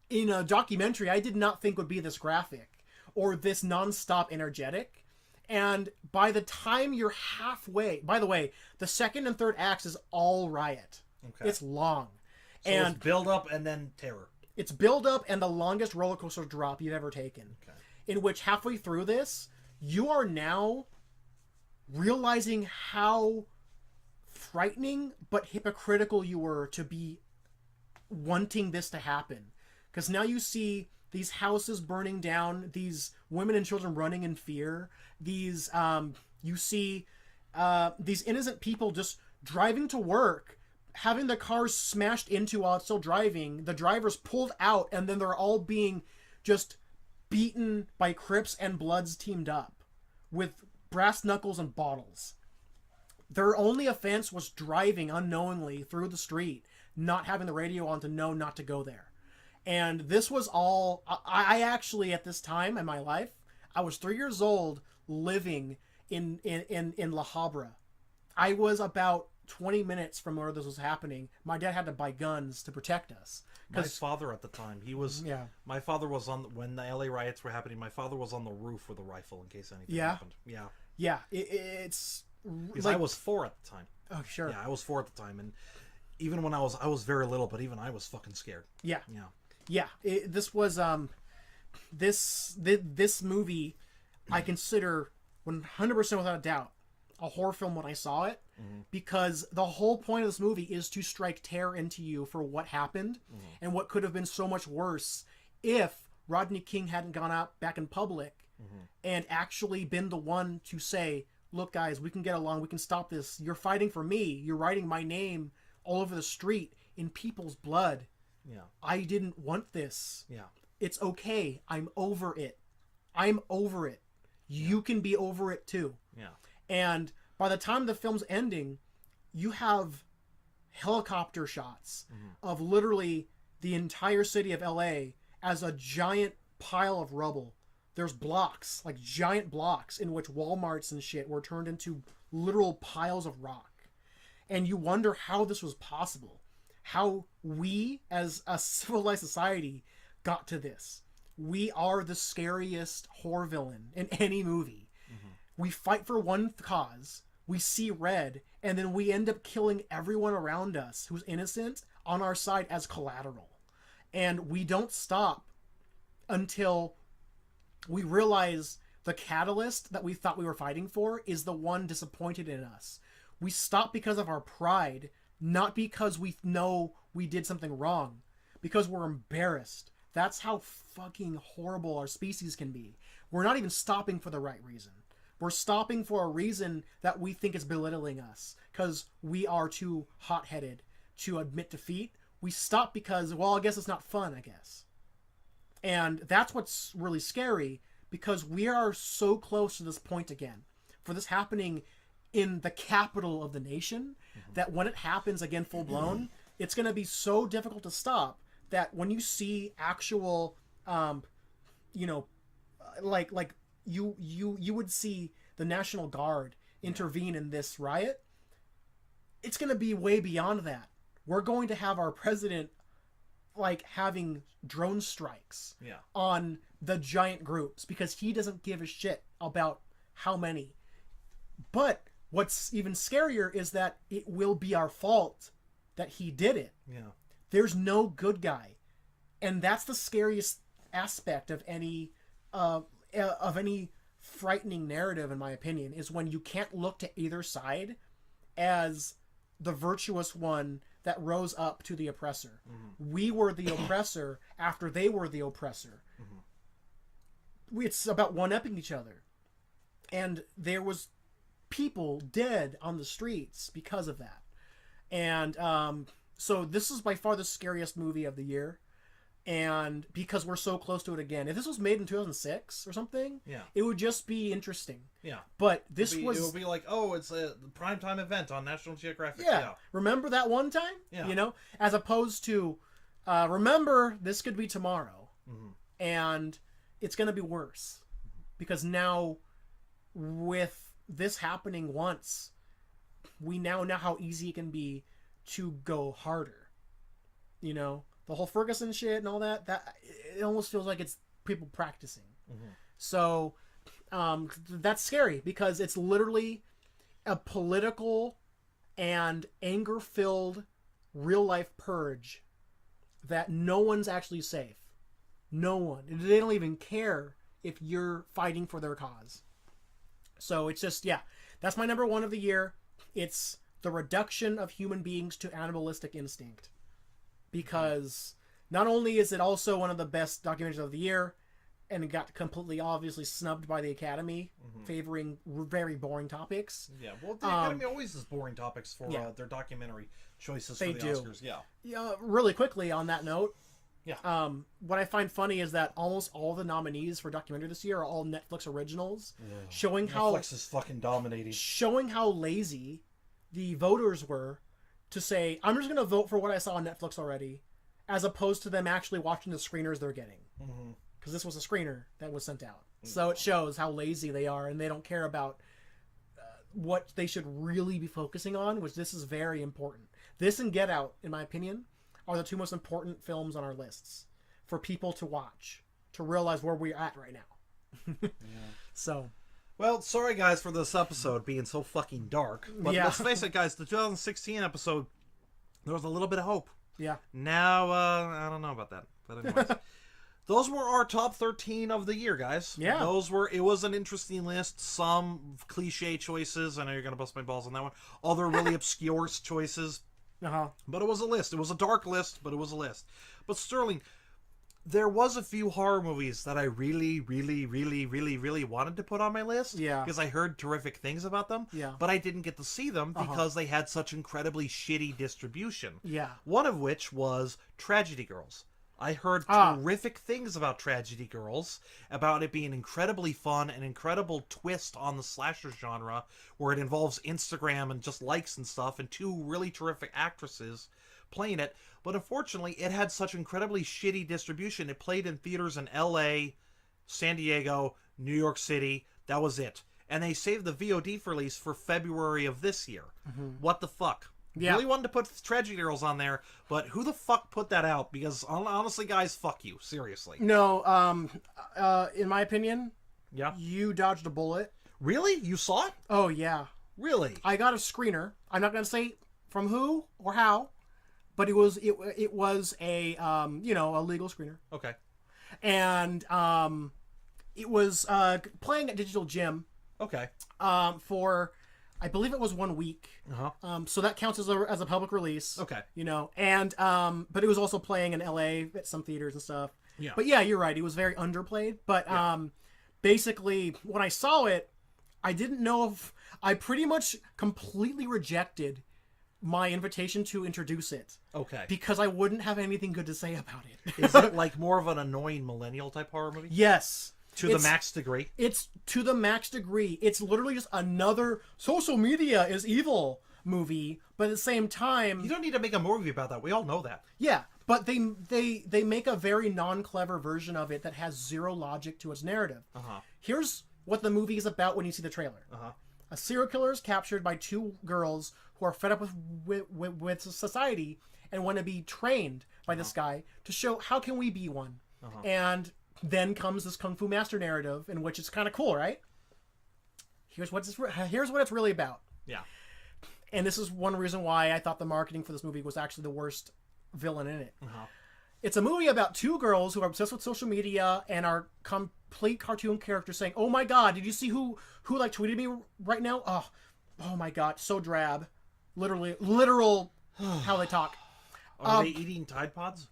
In a documentary I did not think would be this graphic or this nonstop energetic. And by the time you're halfway, by the way, the second and third acts is all riot. Okay. It's long. So and it's build up and then terror. It's build up and the longest roller coaster drop you've ever taken. Okay. In which halfway through this, you are now realizing how frightening but hypocritical you were to be wanting this to happen. Because now you see these houses burning down, these women and children running in fear, these you see these innocent people just driving to work, having the cars smashed into while it's still driving, the drivers pulled out, and then they're all being just beaten by Crips and Bloods teamed up with brass knuckles and bottles. Their only offense was driving unknowingly through the street, not having the radio on to know not to go there. And this was all, I actually, at this time in my life, I was 3 years old living in La Habra. I was about 20 minutes from where this was happening. My dad had to buy guns to protect us. My father at the time, my father was when the LA riots were happening, my father was on the roof with a rifle in case anything happened. Yeah. Yeah. It's because I was 4 at the time. Oh, sure. Yeah, I was 4 at the time. And even when I was very little, but even I was fucking scared. Yeah. Yeah. Yeah, this was this movie I consider 100% without a doubt a horror film when I saw it, because the whole point of this movie is to strike terror into you for what happened and what could have been so much worse if Rodney King hadn't gone out back in public and actually been the one to say, look guys, we can get along, we can stop this, you're fighting for me, you're writing my name all over the street in people's blood. Yeah. I didn't want this. Yeah. It's okay. I'm over it. I'm over it. You can be over it too. Yeah. And by the time the film's ending, you have helicopter shots of literally the entire city of LA as a giant pile of rubble. There's blocks, like giant blocks, in which Walmarts and shit were turned into literal piles of rock. And you wonder how this was possible. how we as a civilized society got to this. We are the scariest horror villain in any movie. We fight for one cause, we see red, and then we end up killing everyone around us who's innocent on our side as collateral. And we don't stop until we realize the catalyst that we thought we were fighting for is the one disappointed in us. We stop because of our pride, not because we know we did something wrong, because we're embarrassed. That's how fucking horrible our species can be. We're not even stopping for the right reason. We're stopping for a reason that we think is belittling us, because we are too hot-headed to admit defeat. We stop because, well, I guess it's not fun, I guess. And that's what's really scary, because we are so close to this point again. For this happening in the capital of the nation, that when it happens again full-blown, it's going to be so difficult to stop that when you see actual, like you would see the National Guard intervene in this riot, it's going to be way beyond that. We're going to have our president like having drone strikes on the giant groups because he doesn't give a shit about how many. But what's even scarier is that it will be our fault that he did it. Yeah. There's no good guy. And that's the scariest aspect of any frightening narrative, in my opinion, is when you can't look to either side as the virtuous one that rose up to the oppressor. We were the oppressor after they were the oppressor. It's about one-upping each other. And there was people dead on the streets because of that. And so this is by far the scariest movie of the year. And because we're so close to it again. If this was made in 2006 or something, it would just be interesting. Yeah. But this it would be like, oh, it's a primetime event on National Geographic. Yeah. Remember that one time? Yeah. You know? As opposed to, remember, this could be tomorrow. And it's going to be worse. Because now, with this happening once, we now know how easy it can be to go harder. You know? The whole Ferguson shit and all that it almost feels like it's people practicing. So that's scary because it's literally a political and anger-filled real-life purge that no one's actually safe. No one. They don't even care if you're fighting for their cause. So it's just, that's my number one of the year. It's the reduction of human beings to animalistic instinct. Because not only is it also one of the best documentaries of the year, and it got completely obviously snubbed by the Academy, favoring very boring topics. Yeah, well, the Academy always has boring topics for their documentary choices for the Oscars. Yeah, really quickly on that note, what I find funny is that almost all the nominees for documentary this year are all Netflix originals, showing how Netflix is fucking dominating, showing how lazy the voters were to say, I'm just going to vote for what I saw on Netflix already, as opposed to them actually watching the screeners they're getting. Because this was a screener that was sent out. So it shows how lazy they are, and they don't care about what they should really be focusing on, which this is very important. This and Get Out, in my opinion, are the two most important films on our lists for people to watch, to realize where we're at right now. So... Well, sorry guys for this episode being so fucking dark. But let's face it, guys, the 2016 episode, there was a little bit of hope. Yeah. Now, I don't know about that. But anyways, those were our top 13 of the year, guys. Yeah. It was an interesting list. Some cliche choices. I know you're going to bust my balls on that one. Other really obscure choices. But it was a list. It was a dark list, but it was a list. But Sterling... There was a few horror movies that I really, really, really, really, really wanted to put on my list. Yeah. Because I heard terrific things about them. Yeah. But I didn't get to see them because they had such incredibly shitty distribution. Yeah. One of which was Tragedy Girls. I heard terrific things about Tragedy Girls, about it being incredibly fun, an incredible twist on the slasher genre, where it involves Instagram and just likes and stuff, and two really terrific actresses playing it. But unfortunately, it had such incredibly shitty distribution. It played in theaters in LA, San Diego, New York City. That was it. And they saved the VOD release for February of this year. What the fuck? Yeah. Really wanted to put Tragedy Girls on there, but who the fuck put that out? Because honestly, guys, fuck you. Seriously. No, in my opinion, Yeah. you dodged a bullet. Really? You saw it? Oh, yeah. Really? I got a screener. I'm not going to say from who or how, but it was a a legal screener. Okay. And it was playing at Digital Gym Okay. for, I believe it was 1 week. So that counts as a public release. Okay. And but it was also playing in LA at some theaters and stuff. Yeah. But yeah, you're right. It was very underplayed. But basically, when I saw it, I didn't know if I pretty much completely rejected my invitation to introduce it. Okay. Because I wouldn't have anything good to say about it. Is it like more of an annoying millennial type horror movie? Yes. To the max degree? It's to the max degree. It's literally just another social media is evil movie, but at the same time... You don't need to make a movie about that. We all know that. Yeah, but they make a very non-clever version of it that has zero logic to its narrative. Here's what the movie is about when you see the trailer. A serial killer is captured by two girls who are fed up with society and want to be trained by this guy to show how can we be one. And then comes this Kung Fu Master narrative in which it's kind of cool, right? Here's what it's really about. Yeah. And this is one reason why I thought the marketing for this movie was actually the worst villain in it. It's a movie about two girls who are obsessed with social media and are complete cartoon characters saying, "Oh my God, did you see who like tweeted me right now? Oh my God, so drab, literal how they talk." Are they eating Tide Pods?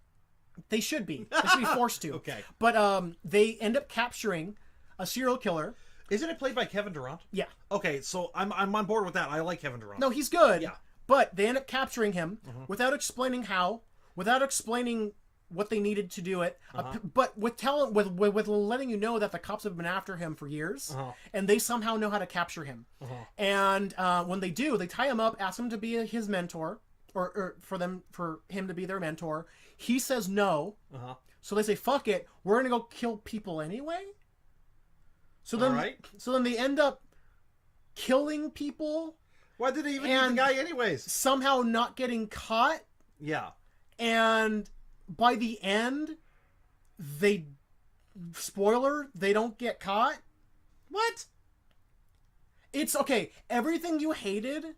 They should be. They should be forced to. Okay. But they end up capturing a serial killer. Isn't it played by Kevin Durant? Yeah. Okay, so I'm on board with that. I like Kevin Durant. No, he's good. Yeah. But they end up capturing him without explaining how, without explaining what they needed to do it, but with letting you know that the cops have been after him for years, and they somehow know how to capture him. And when they do, they tie him up, ask him to be his mentor, or for him to be their mentor. He says no. So they say, "Fuck it, we're gonna go kill people anyway." So then they end up killing people. Why did they even need the guy anyways? Somehow not getting caught. Yeah. And by the end, they don't get caught. What? It's okay. Everything you hated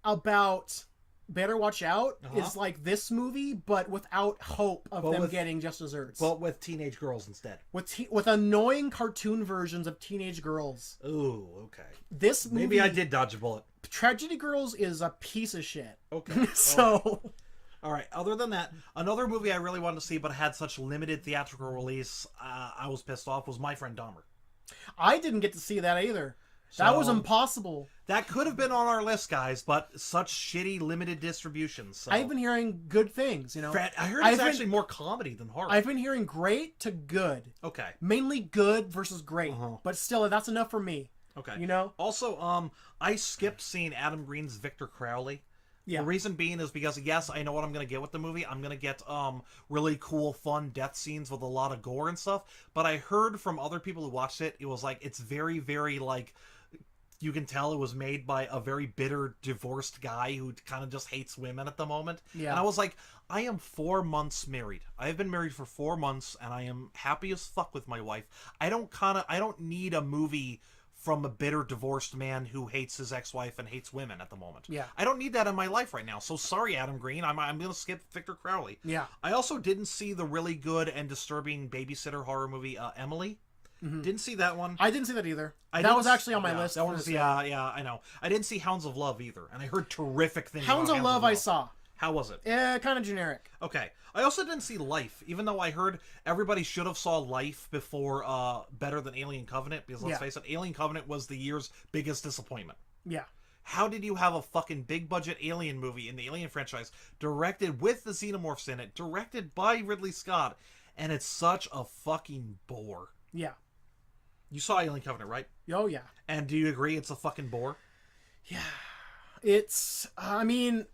about Better Watch Out is like this movie, but without hope of them getting just desserts. But with teenage girls instead. With annoying cartoon versions of teenage girls. Ooh, okay. This movie... Maybe I did dodge a bullet. Tragedy Girls is a piece of shit. Okay. So... All right. Other than that, another movie I really wanted to see but had such limited theatrical release, I was pissed off, was My Friend Dahmer. I didn't get to see that either. That was impossible. That could have been on our list, guys, but such shitty limited distributions. So. I've been hearing good things, I heard it's actually more comedy than horror. I've been hearing great to good. Okay. Mainly good versus great. But still, that's enough for me. Okay. Also, I skipped seeing Adam Green's Victor Crowley. Yeah. The reason being is because, yes, I know what I'm going to get with the movie. I'm going to get really cool, fun death scenes with a lot of gore and stuff. But I heard from other people who watched it, it was like, it's very, very, like... You can tell it was made by a very bitter, divorced guy who kind of just hates women at the moment. Yeah. And I was like, I am 4 months married. I have been married for 4 months, and I am happy as fuck with my wife. I don't need a movie from a bitter, divorced man who hates his ex-wife and hates women at the moment. Yeah. I don't need that in my life right now. So sorry, Adam Green. I'm going to skip Victor Crowley. Yeah. I also didn't see the really good and disturbing babysitter horror movie, Emily. Didn't see that one. I didn't see that either. That was actually on my list. That was, yeah, I know. I didn't see Hounds of Love either, and I heard terrific things Hounds about of Love I saw. How was it? Yeah, kind of generic. Okay. I also didn't see Life, even though I heard everybody should have saw Life before better than Alien Covenant, because let's face it, Alien Covenant was the year's biggest disappointment. Yeah. How did you have a fucking big-budget Alien movie in the Alien franchise, directed with the Xenomorphs in it, directed by Ridley Scott, and it's such a fucking bore? Yeah. You saw Alien Covenant, right? Oh, yeah. And do you agree it's a fucking bore? Yeah. It's, I mean,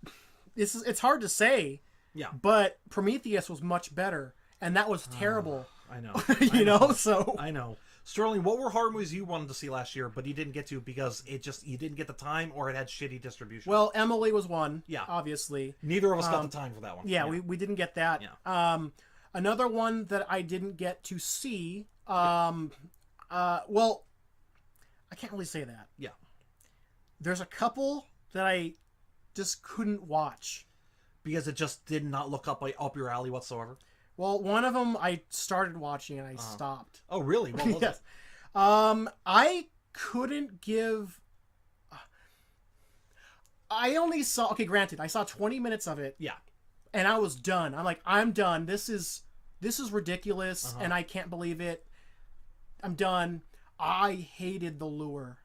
it's hard to say. Yeah. But Prometheus was much better, and that was terrible. I know. I know. So. I know. Sterling, what were horror movies you wanted to see last year, but you didn't get to because you didn't get the time or it had shitty distribution? Well, Emily was one. Yeah. Obviously. Neither of us got the time for that one. Yeah, we didn't get that. Yeah. Another one that I didn't get to see. Well, I can't really say that. Yeah. There's a couple that I just couldn't watch Because it just did not look up your alley whatsoever. Well, one of them I started watching and I stopped. Oh, really? What was Yes. it? I couldn't give. I only saw. Okay, granted, I saw 20 minutes of it. Yeah. And I was done. I'm like, I'm done. This is ridiculous, and I can't believe it. I'm done. I hated The Lure.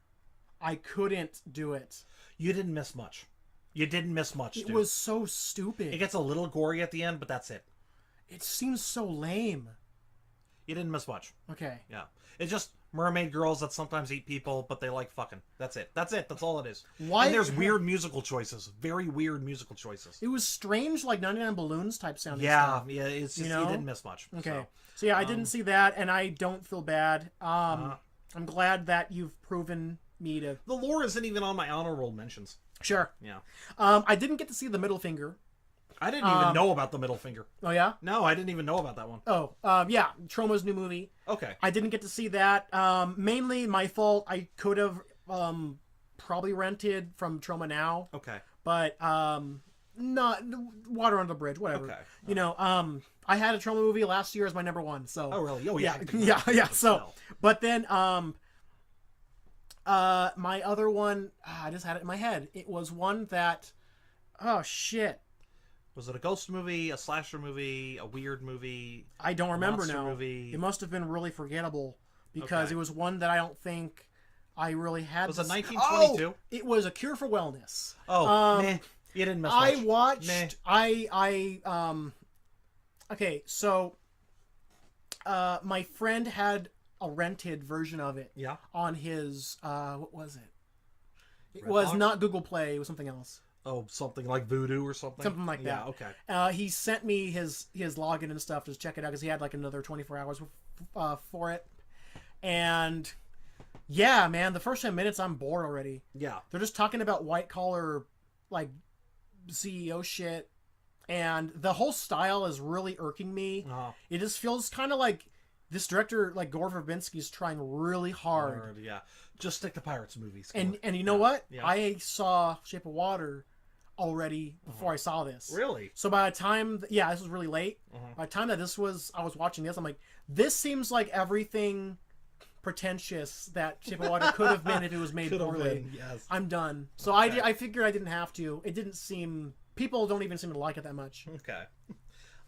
I couldn't do it. You didn't miss much. You didn't miss much, dude. It was so stupid. It gets a little gory at the end, but that's it. It seems so lame. You didn't miss much. Okay. Yeah. It's just mermaid girls that sometimes eat people, but they like fucking. That's it. That's it. That's all it is. Why? And there's weird musical choices. Very weird musical choices. It was strange, like 99 Balloons type sounding Yeah. stuff. Yeah. It's just, you didn't miss much. Okay. So yeah, I didn't see that, and I don't feel bad. I'm glad that you've proven me to. The Lore isn't even on my honorable mentions. Sure. Yeah. I didn't get to see The Middle Finger. I didn't even know about The Middle Finger. Oh yeah. No, I didn't even know about that one. Oh, yeah. Troma's new movie. Okay. I didn't get to see that. Mainly my fault. I could have probably rented from Troma Now. Okay. But not water under the bridge. Whatever. Okay. You know. I had a Troma movie last year as my number one. So. Oh really? Oh yeah. Yeah. So, but then my other one, I just had it in my head. It was one that, oh shit. Was it a ghost movie, a slasher movie, a weird movie? I don't remember monster now. Movie? It must have been really forgettable because Okay. it was one that I don't think I really had. Was it to 1922? Oh, it was A Cure for Wellness. Oh, meh. You didn't miss much. I watched. Meh. Okay, so my friend had a rented version of it. Yeah. On his what was it? It Redbox? was not Google Play. It was something else. Oh, something like Voodoo or something? Something like that. Yeah, okay. He sent me his login and stuff to check it out because he had like another 24 hours for it. And yeah, man, the first 10 minutes I'm bored already. Yeah. They're just talking about white collar like CEO shit, and the whole style is really irking me. It just feels kind of like this director, like Gore Verbinski, is trying really hard. Yeah. Just stick to Pirates movies. And you know what? Yeah. I saw Shape of Water already before I saw this. Really? So by the time, this was really late. By the time that I was watching this, I'm like, this seems like everything pretentious that Shape of Water could have been if it was made poorly. Yes. I'm done. So Okay. I figured I didn't have to. It didn't seem, people don't even seem to like it that much. Okay.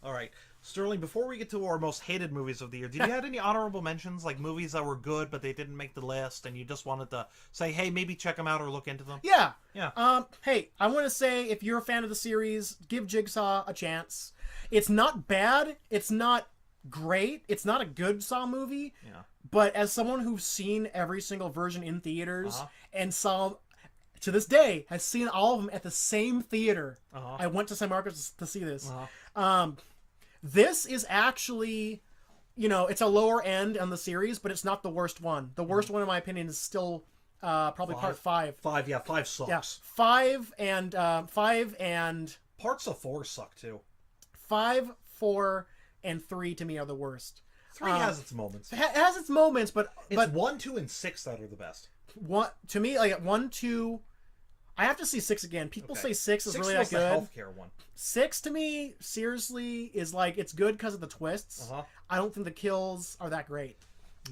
All right. Sterling, before we get to our most hated movies of the year, did you have any honorable mentions, like movies that were good but they didn't make the list, and you just wanted to say, hey, maybe check them out or look into them? Yeah. Yeah. Hey, I want to say, if you're a fan of the series, give Jigsaw a chance. It's not bad. It's not great. It's not a good Saw movie. Yeah. But as someone who's seen every single version in theaters and saw, to this day, has seen all of them at the same theater. I went to San Marcos to see this. This is actually, it's a lower end on the series, but it's not the worst one. The worst one, in my opinion, is still probably part 5. 5, yeah, 5 sucks. Yeah, 5 and Parts of 4 suck too. 5, 4, and 3 to me are the worst. 3 has its moments. It has its moments, but It's 1, 2, and 6 that are the best. To me, like 1, 2. I have to see 6 again. People say 6 is really that good. 6 was the healthcare one. 6 to me, seriously, is like, it's good because of the twists. I don't think the kills are that great.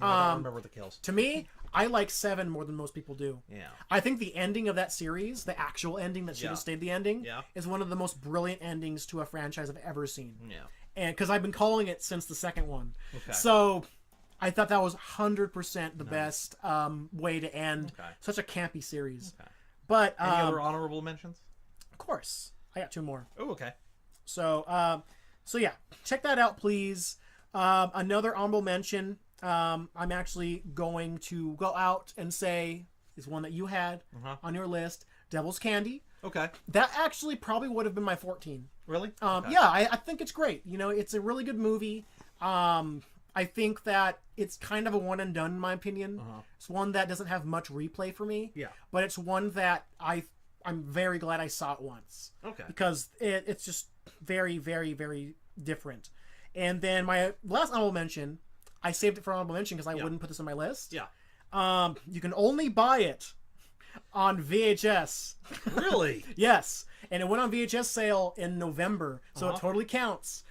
No, I don't remember the kills. To me, I like 7 more than most people do. Yeah. I think the ending of that series, the actual ending that should have stayed the ending, is one of the most brilliant endings to a franchise I've ever seen. Yeah. And because I've been calling it since the second one. Okay. So I thought that was 100% the best way to end such a campy series. Okay. But any other honorable mentions? Of course. I got 2 more. Oh, okay. So yeah, check that out, please. Another honorable mention, I'm actually going to go out and say is one that you had on your list, Devil's Candy. Okay. That actually probably would have been my 14. Really? Yeah, I think it's great. It's a really good movie. I think that it's kind of a one and done in my opinion. It's one that doesn't have much replay for me. Yeah. But it's one that I'm very glad I saw it once. Okay. Because it's just very, very, very different. And then my last honorable mention, I saved it for honorable mention because I wouldn't put this on my list. Yeah. You can only buy it on VHS. Really? Yes. And it went on VHS sale in November, so it totally counts.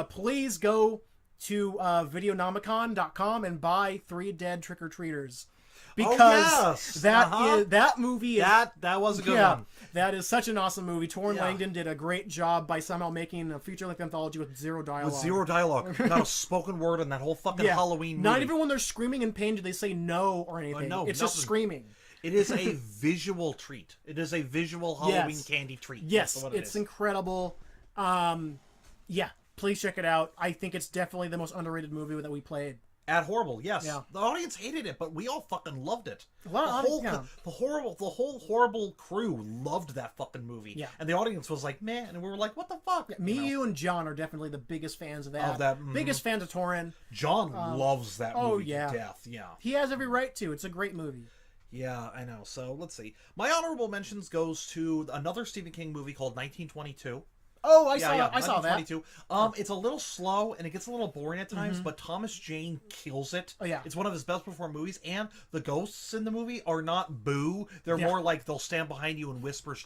Please go to videonomicon.com and buy 3 Dead Trick-or-Treaters. Because that movie is... That was a good one. That is such an awesome movie. Torrin Langdon did a great job by somehow making a feature-length anthology with 0 dialogue. With 0 dialogue. Not a spoken word in that whole fucking Halloween movie. Not even when they're screaming in pain do they say no or anything. No, it's just screaming. It is a visual treat. It is a visual Halloween candy treat. Yes, it's incredible. Yeah, please check it out. I think it's definitely the most underrated movie that we played. At Horrible, yes. Yeah. The audience hated it, but we all fucking loved it. The whole Horrible crew loved that fucking movie. Yeah. And the audience was like, man, and we were like, what the fuck? Yeah, you and John are definitely the biggest fans of that. Biggest fans of Torrin. John loves that movie to death. Yeah. He has every right to. It's a great movie. Yeah, I know. So, let's see. My honorable mentions goes to another Stephen King movie called 1922. Oh, I saw that. It's a little slow and it gets a little boring at times, but Thomas Jane kills it. Oh, yeah. It's one of his best performed movies, and the ghosts in the movie are not boo. They're more like they'll stand behind you and whisper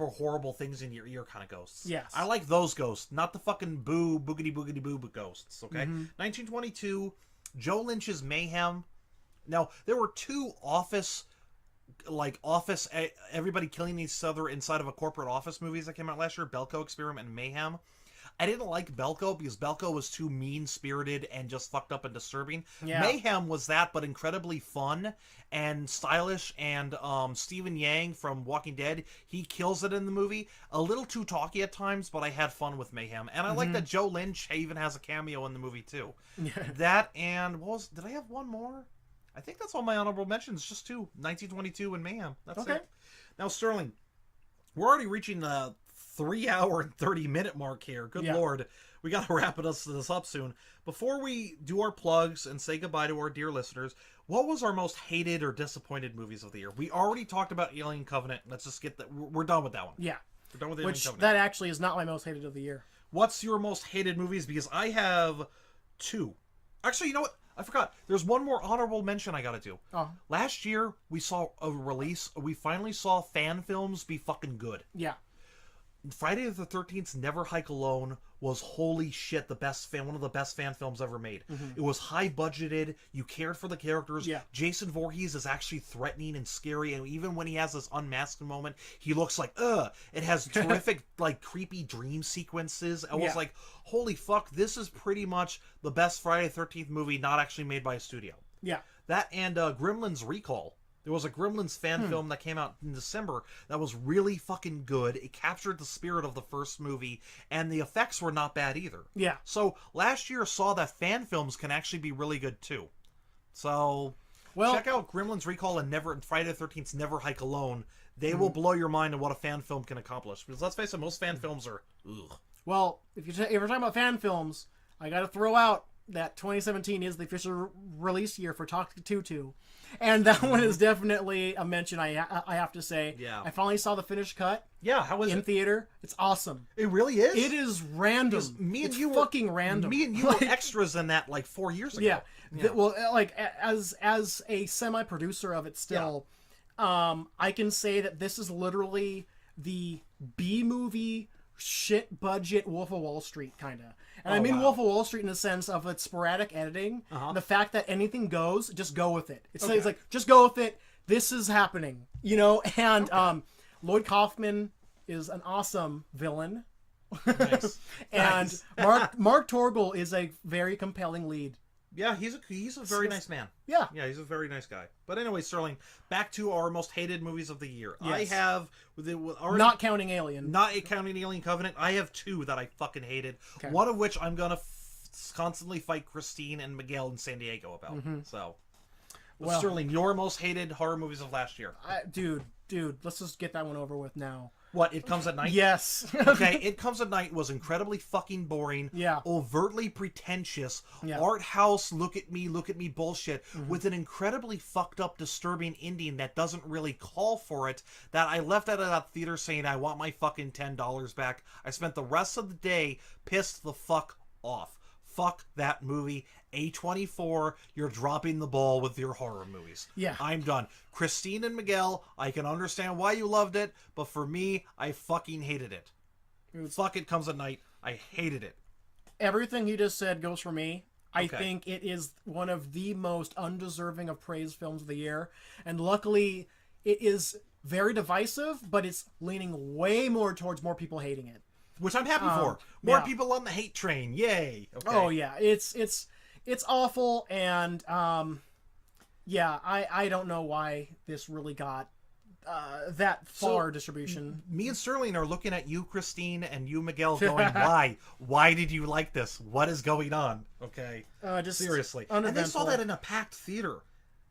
horrible things in your ear kind of ghosts. Yes. I like those ghosts, not the fucking boo, boogity boogity boo ghosts, okay? 1922, Joe Lynch's Mayhem. Now, there were 2 everybody killing each other inside of a corporate office movies that came out last year, Belko Experiment and Mayhem. I didn't like Belko because Belko was too mean-spirited and just fucked up and disturbing. Yeah. Mayhem was that, but incredibly fun and stylish, and Stephen Yang from Walking Dead, he kills it in the movie. A little too talky at times, but I had fun with Mayhem. And I like that Joe Lynch even has a cameo in the movie, too. That and, did I have one more? I think that's all my honorable mentions, just 2. 1922 and Mayhem. That's it. Now, Sterling, we're already reaching the 3-hour and 30-minute mark here. Good Lord. We got to wrap this up soon. Before we do our plugs and say goodbye to our dear listeners, what was our most hated or disappointed movies of the year? We already talked about Alien Covenant. Let's just get that. We're done with that one. Yeah. We're done with Alien Covenant. That actually is not my most hated of the year. What's your most hated movies? Because I have 2. Actually, you know what? I forgot. There's one more honorable mention I gotta do. Oh. Last year, we saw a release. We finally saw fan films be fucking good. Yeah. Friday the 13th's Never Hike Alone was holy shit, one of the best fan films ever made. It was high budgeted. You cared for the characters. Yeah. Jason Voorhees is actually threatening and scary, and even when he has this unmasked moment, he looks like ugh. It has terrific like creepy dream sequences. I was like, holy fuck, this is pretty much the best Friday the 13th movie not actually made by a studio. Yeah. That and Gremlins Recall. There was a Gremlins fan film that came out in December that was really fucking good. It captured the spirit of the first movie, and the effects were not bad either. Yeah. So last year saw that fan films can actually be really good too. So check out Gremlins Recall and Friday the 13th's Never Hike Alone. They will blow your mind on what a fan film can accomplish. Because let's face it, most fan films are ugh. Well, if we're talking about fan films, I got to throw out that 2017 is the official release year for Talk to Tutu. And that one is definitely a mention I have to say. Yeah. I finally saw the finished cut. Yeah, how was it? In theater. It's awesome. It really is? It is random. It's fucking random. Me and you were extras in that like 4 years ago. Yeah. Well, like as a semi-producer of it still, I can say that this is literally the B-movie shit budget Wolf of Wall Street kind of. And I mean Wolf of Wall Street in the sense of its sporadic editing. The fact that anything goes, just go with it. It's like, just go with it. This is happening, you know? And Lloyd Kaufman is an awesome villain. Nice. And nice. Mark Torgl is a very compelling lead. Yeah, he's a very nice man. Yeah. Yeah, he's a very nice guy. But anyway, Sterling, back to our most hated movies of the year. Yes. I have... Not counting Alien. Not counting Alien Covenant. I have 2 that I fucking hated. Okay. One of which I'm going to constantly fight Christine and Miguel in San Diego about. So, Sterling, your most hated horror movies of last year. Dude, let's just get that one over with now. What, It Comes at Night? Yes. Okay, It Comes at Night was incredibly fucking boring. Yeah. Overtly pretentious. Yeah. Art house, look at me bullshit. With an incredibly fucked up, disturbing ending that doesn't really call for it. That I left out of that theater saying, I want my fucking $10 back. I spent the rest of the day pissed the fuck off. Fuck that movie. A24, you're dropping the ball with your horror movies. Yeah. I'm done. Christine and Miguel, I can understand why you loved it, but for me, I fucking hated it. Fuck It Comes at Night. I hated it. Everything he just said goes for me. I Okay. think it is one of the most undeserving of praise films of the year. And luckily, it is very divisive, but it's leaning way more towards more people hating it. Which I'm happy for. More yeah. people on the hate train. Yay. Okay. Oh yeah, it's awful, and yeah, I don't know why this really got that far distribution. Me and Sterling are looking at you, Christine, and you, Miguel, going, why? Why did you like this? What is going on? Okay. Just Seriously. uneventful. And they saw that in a packed theater.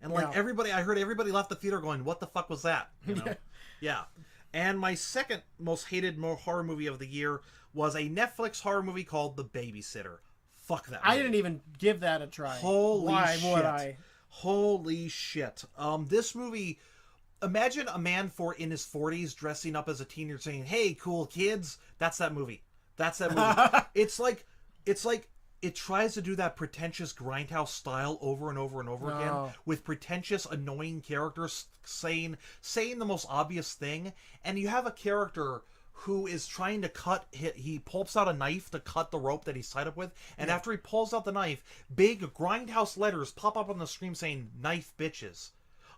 And like I heard everybody left the theater going, what the fuck was that? You know? Yeah. And my second most hated horror movie of the year was a Netflix horror movie called The Babysitter. Fuck that movie. I didn't even give that a try. Holy Why shit. would I? Holy shit. This movie, imagine a man in his 40s dressing up as a teenager saying, hey, cool kids. That's that movie. That's that movie. It's like it tries to do that pretentious grindhouse style over and over and over again with pretentious, annoying characters saying the most obvious thing. And you have a character who is trying to he pulls out a knife to cut the rope that he's tied up with. And after he pulls out the knife, big grindhouse letters pop up on the screen saying, knife bitches.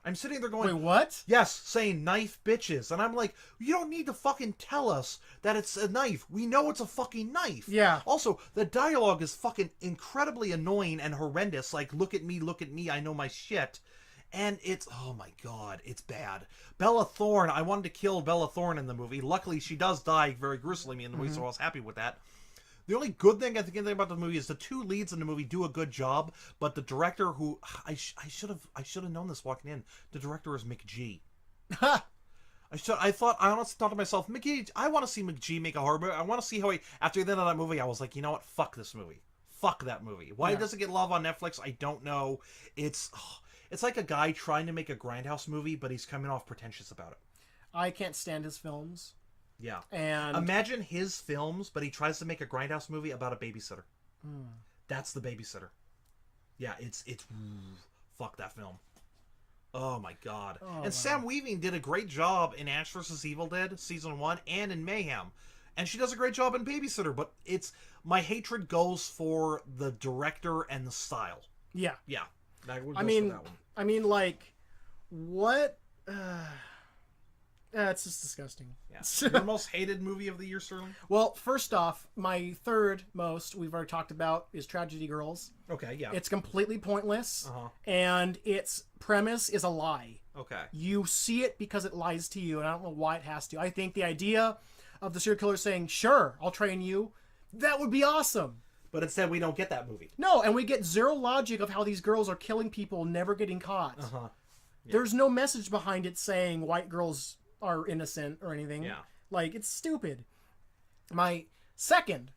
I'm sitting there going, wait, what? Yes, saying knife bitches. And I'm like, you don't need to fucking tell us that it's a knife. We know it's a fucking knife. Yeah. Also, the dialogue is fucking incredibly annoying and horrendous. Like, look at me, I know my shit. And it's, oh my god, it's bad. Bella Thorne, I wanted to kill Bella Thorne in the movie. Luckily, she does die very gruesomely in the movie, so I was happy with that. The only good thing I think about the movie is the two leads in the movie do a good job, but the director, who I should have known this walking in. The director is McG. I honestly thought to myself, McG, I want to see McG make a horror movie. I want to see how after the end of that movie, I was like, you know what? Fuck this movie. Fuck that movie. Why does it get love on Netflix? I don't know. It's like a guy trying to make a grindhouse movie, but he's coming off pretentious about it. I can't stand his films. Yeah. And imagine his films, but he tries to make a grindhouse movie about a babysitter. That's The Babysitter. Yeah, it's fuck that film. Oh my god. Oh, and Sam Weaving did a great job in Ash vs. Evil Dead season 1 and in Mayhem. And she does a great job in Babysitter, but my hatred goes for the director and the style. Yeah. Yeah. That would I go mean, for that one. I mean, like, what? It's just disgusting. Yeah. Your most hated movie of the year, Sterling? Well, first off, my third most we've already talked about is Tragedy Girls. Okay, yeah. It's completely pointless, Uh-huh. and its premise is a lie. Okay. You see it because it lies to you, and I don't know why it has to. I think the idea of the serial killer saying, sure, I'll train you, that would be awesome. But instead, we don't get that movie. No, and we get zero logic of how these girls are killing people, never getting caught. Uh-huh. Yeah. There's no message behind it saying white girls are innocent or anything. Yeah. Like, it's stupid. My second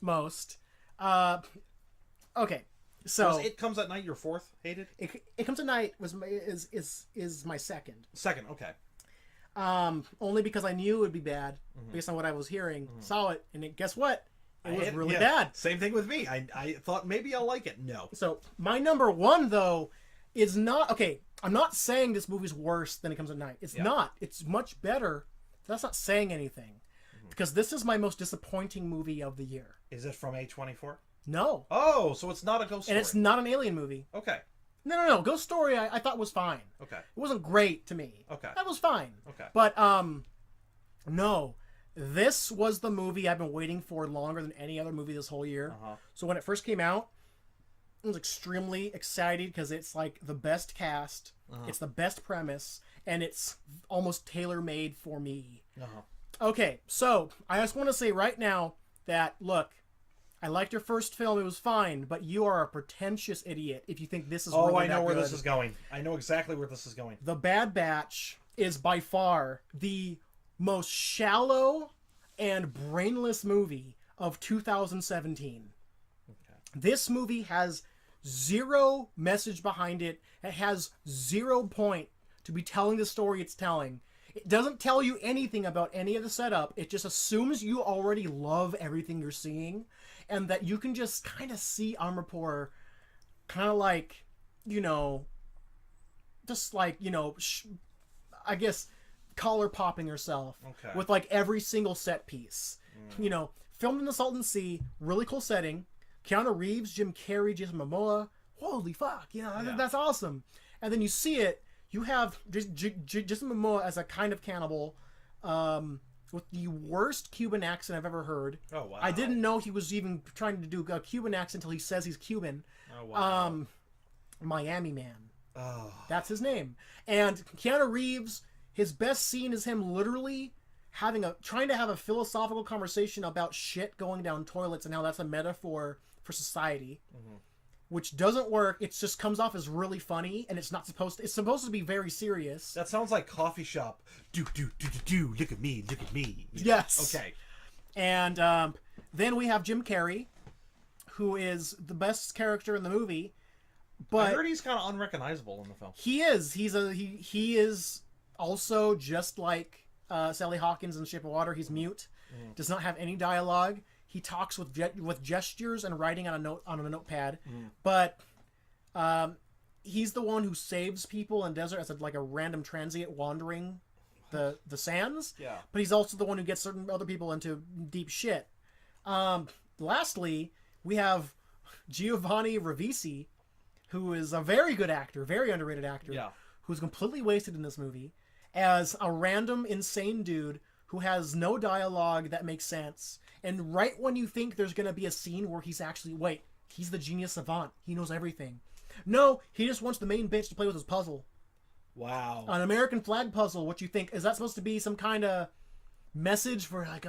most, okay, so Was It Comes at Night your fourth hated? It Comes at Night is my second. Second, okay. Only because I knew it would be bad based on what I was hearing. Saw it, and guess what? It was really bad. Same thing with me. I thought maybe I'll like it. No. So my number one though is not okay. I'm not saying this movie's worse than It Comes at Night. It's not. It's much better. That's not saying anything because this is my most disappointing movie of the year. Is it from A24? No. Oh, so it's not a ghost story. And it's not an alien movie. Okay. No. Ghost Story I thought was fine. Okay. It wasn't great to me. Okay. That was fine. Okay. But no. This was the movie I've been waiting for longer than any other movie this whole year. Uh-huh. So when it first came out, I was extremely excited because it's like the best cast, it's the best premise, and it's almost tailor-made for me. Uh-huh. Okay, so I just want to say right now that, look, I liked your first film, it was fine, but you are a pretentious idiot if you think this is really I know that where good. this is going. I know exactly where this is going. The Bad Batch is by far the most shallow and brainless movie of 2017. Okay. This movie has zero message behind it. It has 0 point to be telling the story it's telling. It doesn't tell you anything about any of the setup. It just assumes you already love everything you're seeing, and that you can just kind of see Amarpour kind of like, you know, just like, you know, I guess collar popping herself with like every single set piece. You know, filmed in the Salton Sea, really cool setting. Keanu Reeves, Jim Carrey, Jason Momoa. Holy fuck, you know, that's awesome. And then you see it, you have Jason Momoa as a kind of cannibal, with the worst Cuban accent I've ever heard. Oh, wow. I didn't know he was even trying to do a Cuban accent until he says he's Cuban. Oh, wow. Miami Man. Oh. That's his name. And Keanu Reeves, his best scene is him literally trying to have a philosophical conversation about shit going down toilets and how that's a metaphor for society. Mm-hmm. Which doesn't work. It just comes off as really funny, and it's supposed to be very serious. That sounds like coffee shop. Do, look at me, look at me. Yes. Okay. And then we have Jim Carrey, who is the best character in the movie. But I heard he's kind of unrecognizable in the film. He is. He is also just like Sally Hawkins in Shape of Water. He's mute. Mm. Does not have any dialogue. He talks with gestures and writing on a notepad. Mm. But he's the one who saves people in desert as like a random transient wandering the sands. Yeah. But he's also the one who gets certain other people into deep shit. Lastly, we have Giovanni Ribisi, who is a very good actor, very underrated actor, who's completely wasted in this movie as a random insane dude who has no dialogue that makes sense. And right when you think there's going to be a scene where he's the genius savant. He knows everything. No, he just wants the main bitch to play with his puzzle. Wow. An American flag puzzle. What you think? Is that supposed to be some kind of message for like,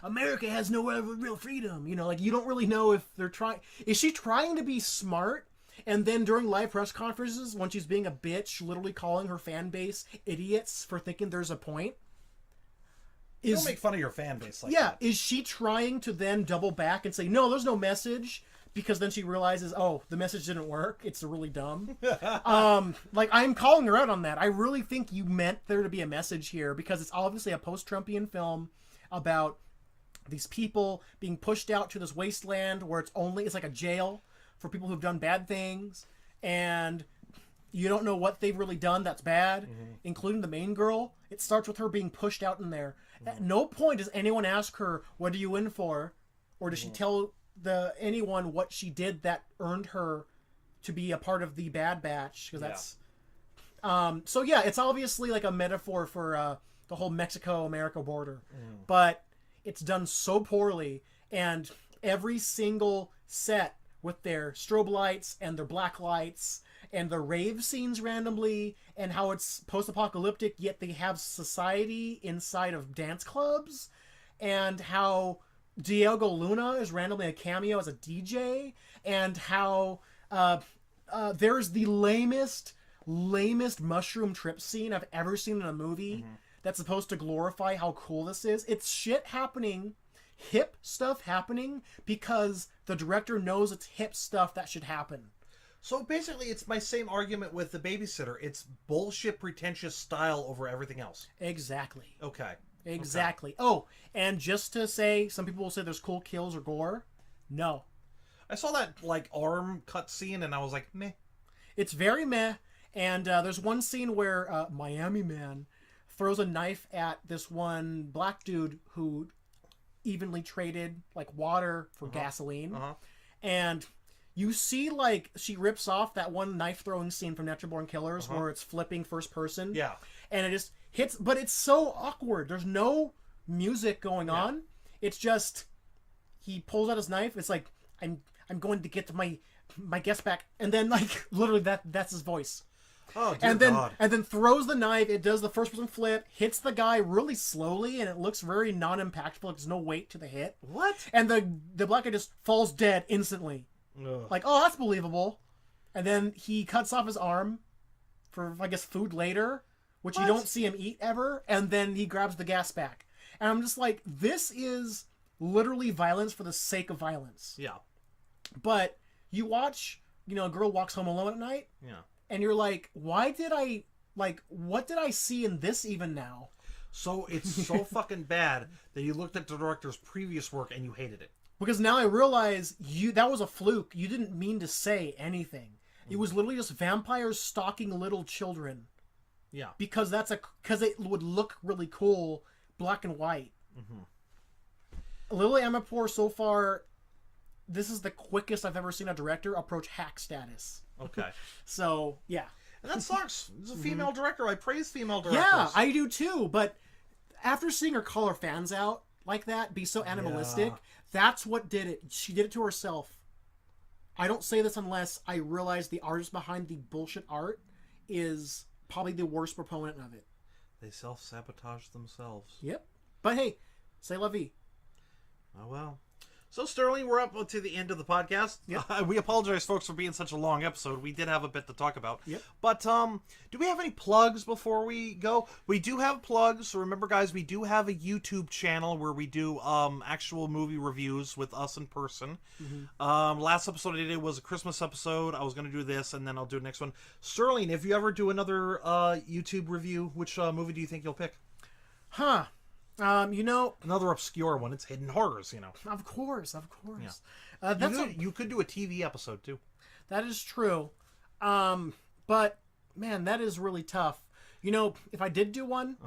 America has no real freedom? You know, like you don't really know if they're trying. Is she trying to be smart? And then during live press conferences, when she's being a bitch, literally calling her fan base idiots for thinking there's a point. Don't make fun of your fan base like that. Is she trying to then double back and say, no, there's no message? Because then she realizes, oh, the message didn't work. It's really dumb. Like, I'm calling her out on that. I really think you meant there to be a message here because it's obviously a post-Trumpian film about these people being pushed out to this wasteland where it's like a jail for people who've done bad things. And you don't know what they've really done that's bad, including the main girl. It starts with her being pushed out in there. At no point does anyone ask her, what are you in for? Or does she tell anyone what she did that earned her to be a part of the Bad Batch? Because that's... so yeah, it's obviously like a metaphor for the whole Mexico-America border. But it's done so poorly, and every single set with their strobe lights and their black lights and the rave scenes randomly, and how it's post-apocalyptic, yet they have society inside of dance clubs, and how Diego Luna is randomly a cameo as a DJ, and how there's the lamest mushroom trip scene I've ever seen in a movie that's supposed to glorify how cool this is. It's shit happening, hip stuff happening, because the director knows it's hip stuff that should happen. So basically, it's my same argument with The Babysitter. It's bullshit, pretentious style over everything else. Exactly. Okay. Exactly. Okay. Oh, and just to say, some people will say there's cool kills or gore. No. I saw that, like, arm cut scene, and I was like, meh. It's very meh, and there's one scene where Miami Man throws a knife at this one black dude who evenly traded, like, water for gasoline. And you see, like, she rips off that one knife-throwing scene from Natural Born Killers where it's flipping first person. Yeah. And it just hits, but it's so awkward. There's no music going on. It's just, he pulls out his knife. It's like, I'm going to get my guest back. And then, like, literally that's his voice. Oh, dear God. And then throws the knife. It does the first person flip, hits the guy really slowly, and it looks very non-impactful. Like there's no weight to the hit. What? And the black guy just falls dead instantly. Ugh. Like, oh, that's believable. And then he cuts off his arm for, I guess, food later, which you don't see him eat ever, and then he grabs the gas pack. And I'm just like, this is literally violence for the sake of violence. Yeah. But you watch, a girl walks home alone at night. Yeah. And you're like, what did I see in this even now? So it's so fucking bad that you looked at the director's previous work and you hated it. Because now I realize that was a fluke. You didn't mean to say anything. It was literally just vampires stalking little children. Yeah. Because it would look really cool, black and white. Mm-hmm. Lily Amirpour, so far, this is the quickest I've ever seen a director approach hack status. Okay. So, yeah. And that sucks. It's a female director. I praise female directors. Yeah, I do too. But after seeing her call her fans out like that, be so animalistic, that's what did it. She did it to herself. I don't say this unless I realize the artist behind the bullshit art is probably the worst proponent of it. They self-sabotage themselves. Yep. But hey, c'est la vie. Oh, well. So, Sterling, we're up to the end of the podcast. Yep. We apologize, folks, for being such a long episode. We did have a bit to talk about. Yep. But do we have any plugs before we go? We do have plugs. So remember, guys, we do have a YouTube channel where we do actual movie reviews with us in person. Mm-hmm. Last episode I did was a Christmas episode. I was going to do this, and then I'll do the next one. Sterling, if you ever do another YouTube review, which movie do you think you'll pick? Another obscure one. It's Hidden Horrors, Of course. Yeah. You could do a TV episode, too. That is true. But, man, that is really tough. If I did do one,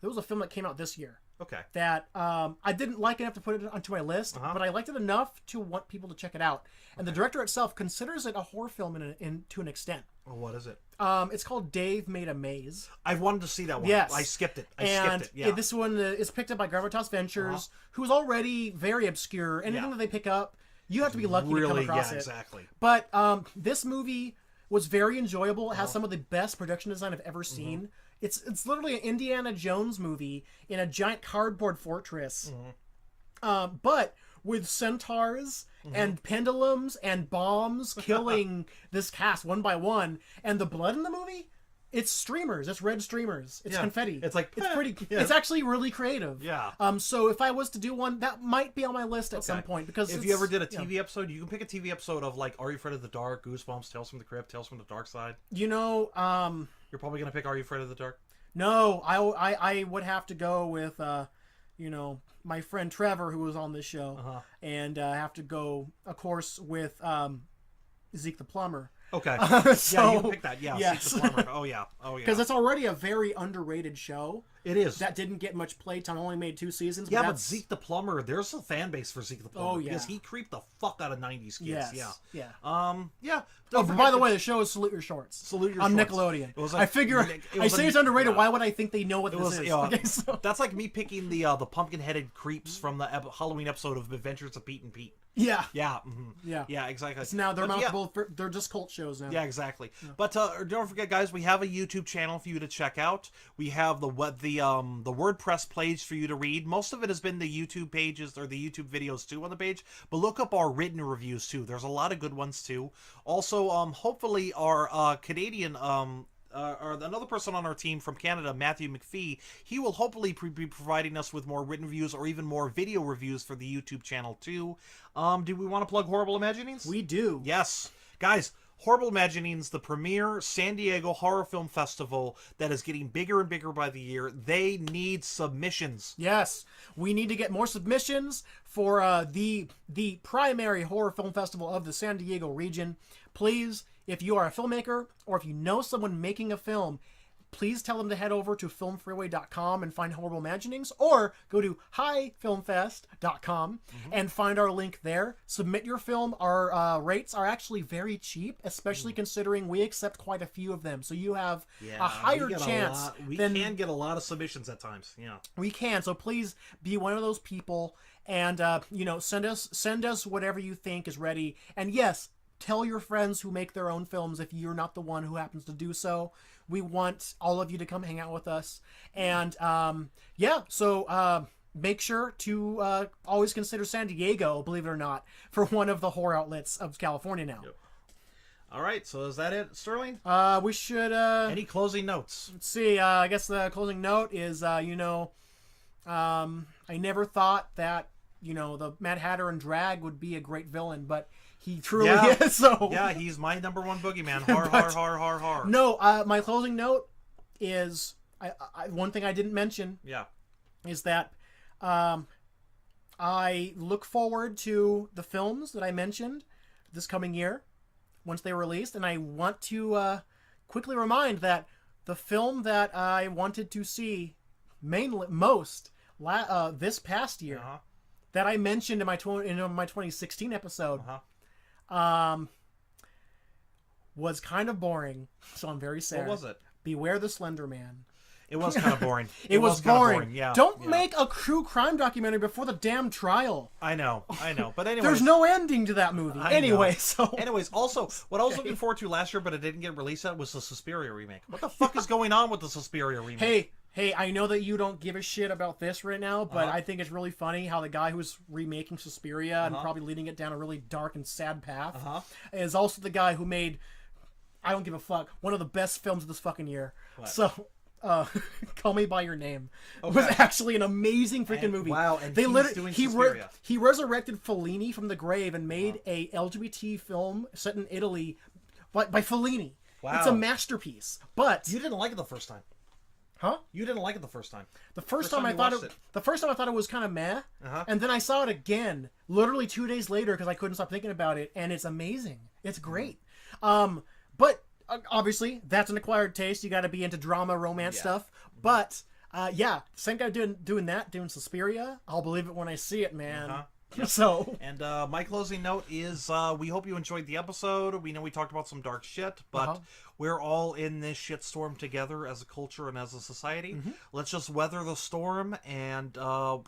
there was a film that came out this year. Okay. That I didn't like enough to put it onto my list, but I liked it enough to want people to check it out. And the director itself considers it a horror film to an extent. Oh, what is it? It's called Dave Made a Maze. I wanted to see that one. Yes. I skipped it. Yeah. This one is picked up by Gravitas Ventures, who's already very obscure. Anything that they pick up, you have to be lucky to come across it. Exactly. But this movie was very enjoyable. It has some of the best production design I've ever seen. It's literally an Indiana Jones movie in a giant cardboard fortress. But with centaurs and pendulums and bombs killing this cast one by one. And the blood in the movie, it's streamers. It's red streamers. It's confetti. It's like, it's pretty. Yeah. It's actually really creative. Yeah. So if I was to do one, that might be on my list at some point, because if you ever did a TV episode, you can pick a TV episode of like Are You Afraid of the Dark, Goosebumps, Tales from the Crypt, Tales from the Dark Side. You're probably gonna pick Are You Afraid of the Dark? No, I would have to go with my friend Trevor, who was on this show, and have to go, of course, with Zeke the Plumber. Okay. So, you can pick that. Yeah. Yes. Zeke the Plumber. Oh yeah. Because it's already a very underrated show. It is. That didn't get much playtime. Only made 2 seasons. Yeah, but Zeke the Plumber, there's a fan base for Zeke the Plumber. Oh yeah. Because he creeped the fuck out of 90s kids. Yes. Yeah. Yeah. Yeah. Oh, by the way, the show is Salute Your Shorts. Salute Your on Shorts. Nickelodeon. It was I figure I say it's underrated. Why would I think they know what this is? Okay, so. That's like me picking the pumpkin-headed creeps from the Halloween episode of Adventures of Pete and Pete. Yeah. Yeah. Mm-hmm. Yeah. Yeah. Exactly. It's now they're they're just cult shows now. Yeah. Exactly. Yeah. But don't forget, guys, we have a YouTube channel for you to check out. We have the WordPress page for you to read. Most of it has been the YouTube pages or the YouTube videos too on the page. But look up our written reviews too. There's a lot of good ones too. Also, hopefully our Canadian or another person on our team from Canada, Matthew McPhee, he will hopefully be providing us with more written reviews or even more video reviews for the YouTube channel too. Do we want to plug Horrible Imaginings? We do. Yes. Guys, Horrible Imaginings, the premier San Diego horror film festival that is getting bigger and bigger by the year. They need submissions. Yes. We need to get more submissions for the primary horror film festival of the San Diego region. Please, if you are a filmmaker or if you know someone making a film, please tell them to head over to filmfreeway.com and find Horrible Imaginings, or go to highfilmfest.com and find our link there. Submit your film. Our rates are actually very cheap, especially considering we accept quite a few of them. So you have a higher chance. We can get a lot of submissions at times. Yeah, we can. So please be one of those people, and send us whatever you think is ready. And yes, tell your friends who make their own films if you're not the one who happens to do so. We want all of you to come hang out with us. And, so make sure to always consider San Diego, believe it or not, for one of the horror outlets of California now. All right, so is that it, Sterling? We should. Any closing notes? Let's see. I guess the closing note is, I never thought that the Mad Hatter and Drag would be a great villain, but he truly is. So yeah, he's my number one boogeyman. Har. No, my closing note is one thing I didn't mention. Yeah, is that I look forward to the films that I mentioned this coming year once they were released, and I want to quickly remind that the film that I wanted to see most this past year that I mentioned in my 2016 episode was kind of boring, so I'm very sad. What was it? Beware the Slender Man. It was kind of boring. It was boring. Yeah. Don't make a true crime documentary before the damn trial. I know. But anyway, there's no ending to that movie. Anyways, also, what I was looking forward to last year, but it didn't get released yet, was the Suspiria remake. What the fuck is going on with the Suspiria remake? Hey, I know that you don't give a shit about this right now, but I think it's really funny how the guy who's remaking Suspiria and probably leading it down a really dark and sad path is also the guy who made, I don't give a fuck, one of the best films of this fucking year. What? So. Call Me by Your Name was actually an amazing freaking movie. Wow, and he resurrected Fellini from the grave and made a LGBT film set in Italy by Fellini. Wow. It's a masterpiece. But you didn't like it the first time. Huh? You didn't like it the first time. The first time I thought it was kind of meh, and then I saw it again literally 2 days later because I couldn't stop thinking about it, and it's amazing. It's great. But obviously, that's an acquired taste. You got to be into drama, romance stuff. But same guy doing Suspiria. I'll believe it when I see it, man. Yep. So, and my closing note is we hope you enjoyed the episode. We know we talked about some dark shit, but we're all in this shitstorm together as a culture and as a society. Let's just weather the storm and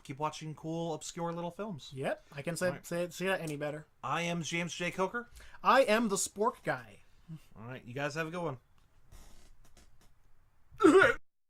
keep watching cool, obscure little films. Yep, I can say that any better. I am James J. Coker. I am the Spork guy. All right, you guys have a good one.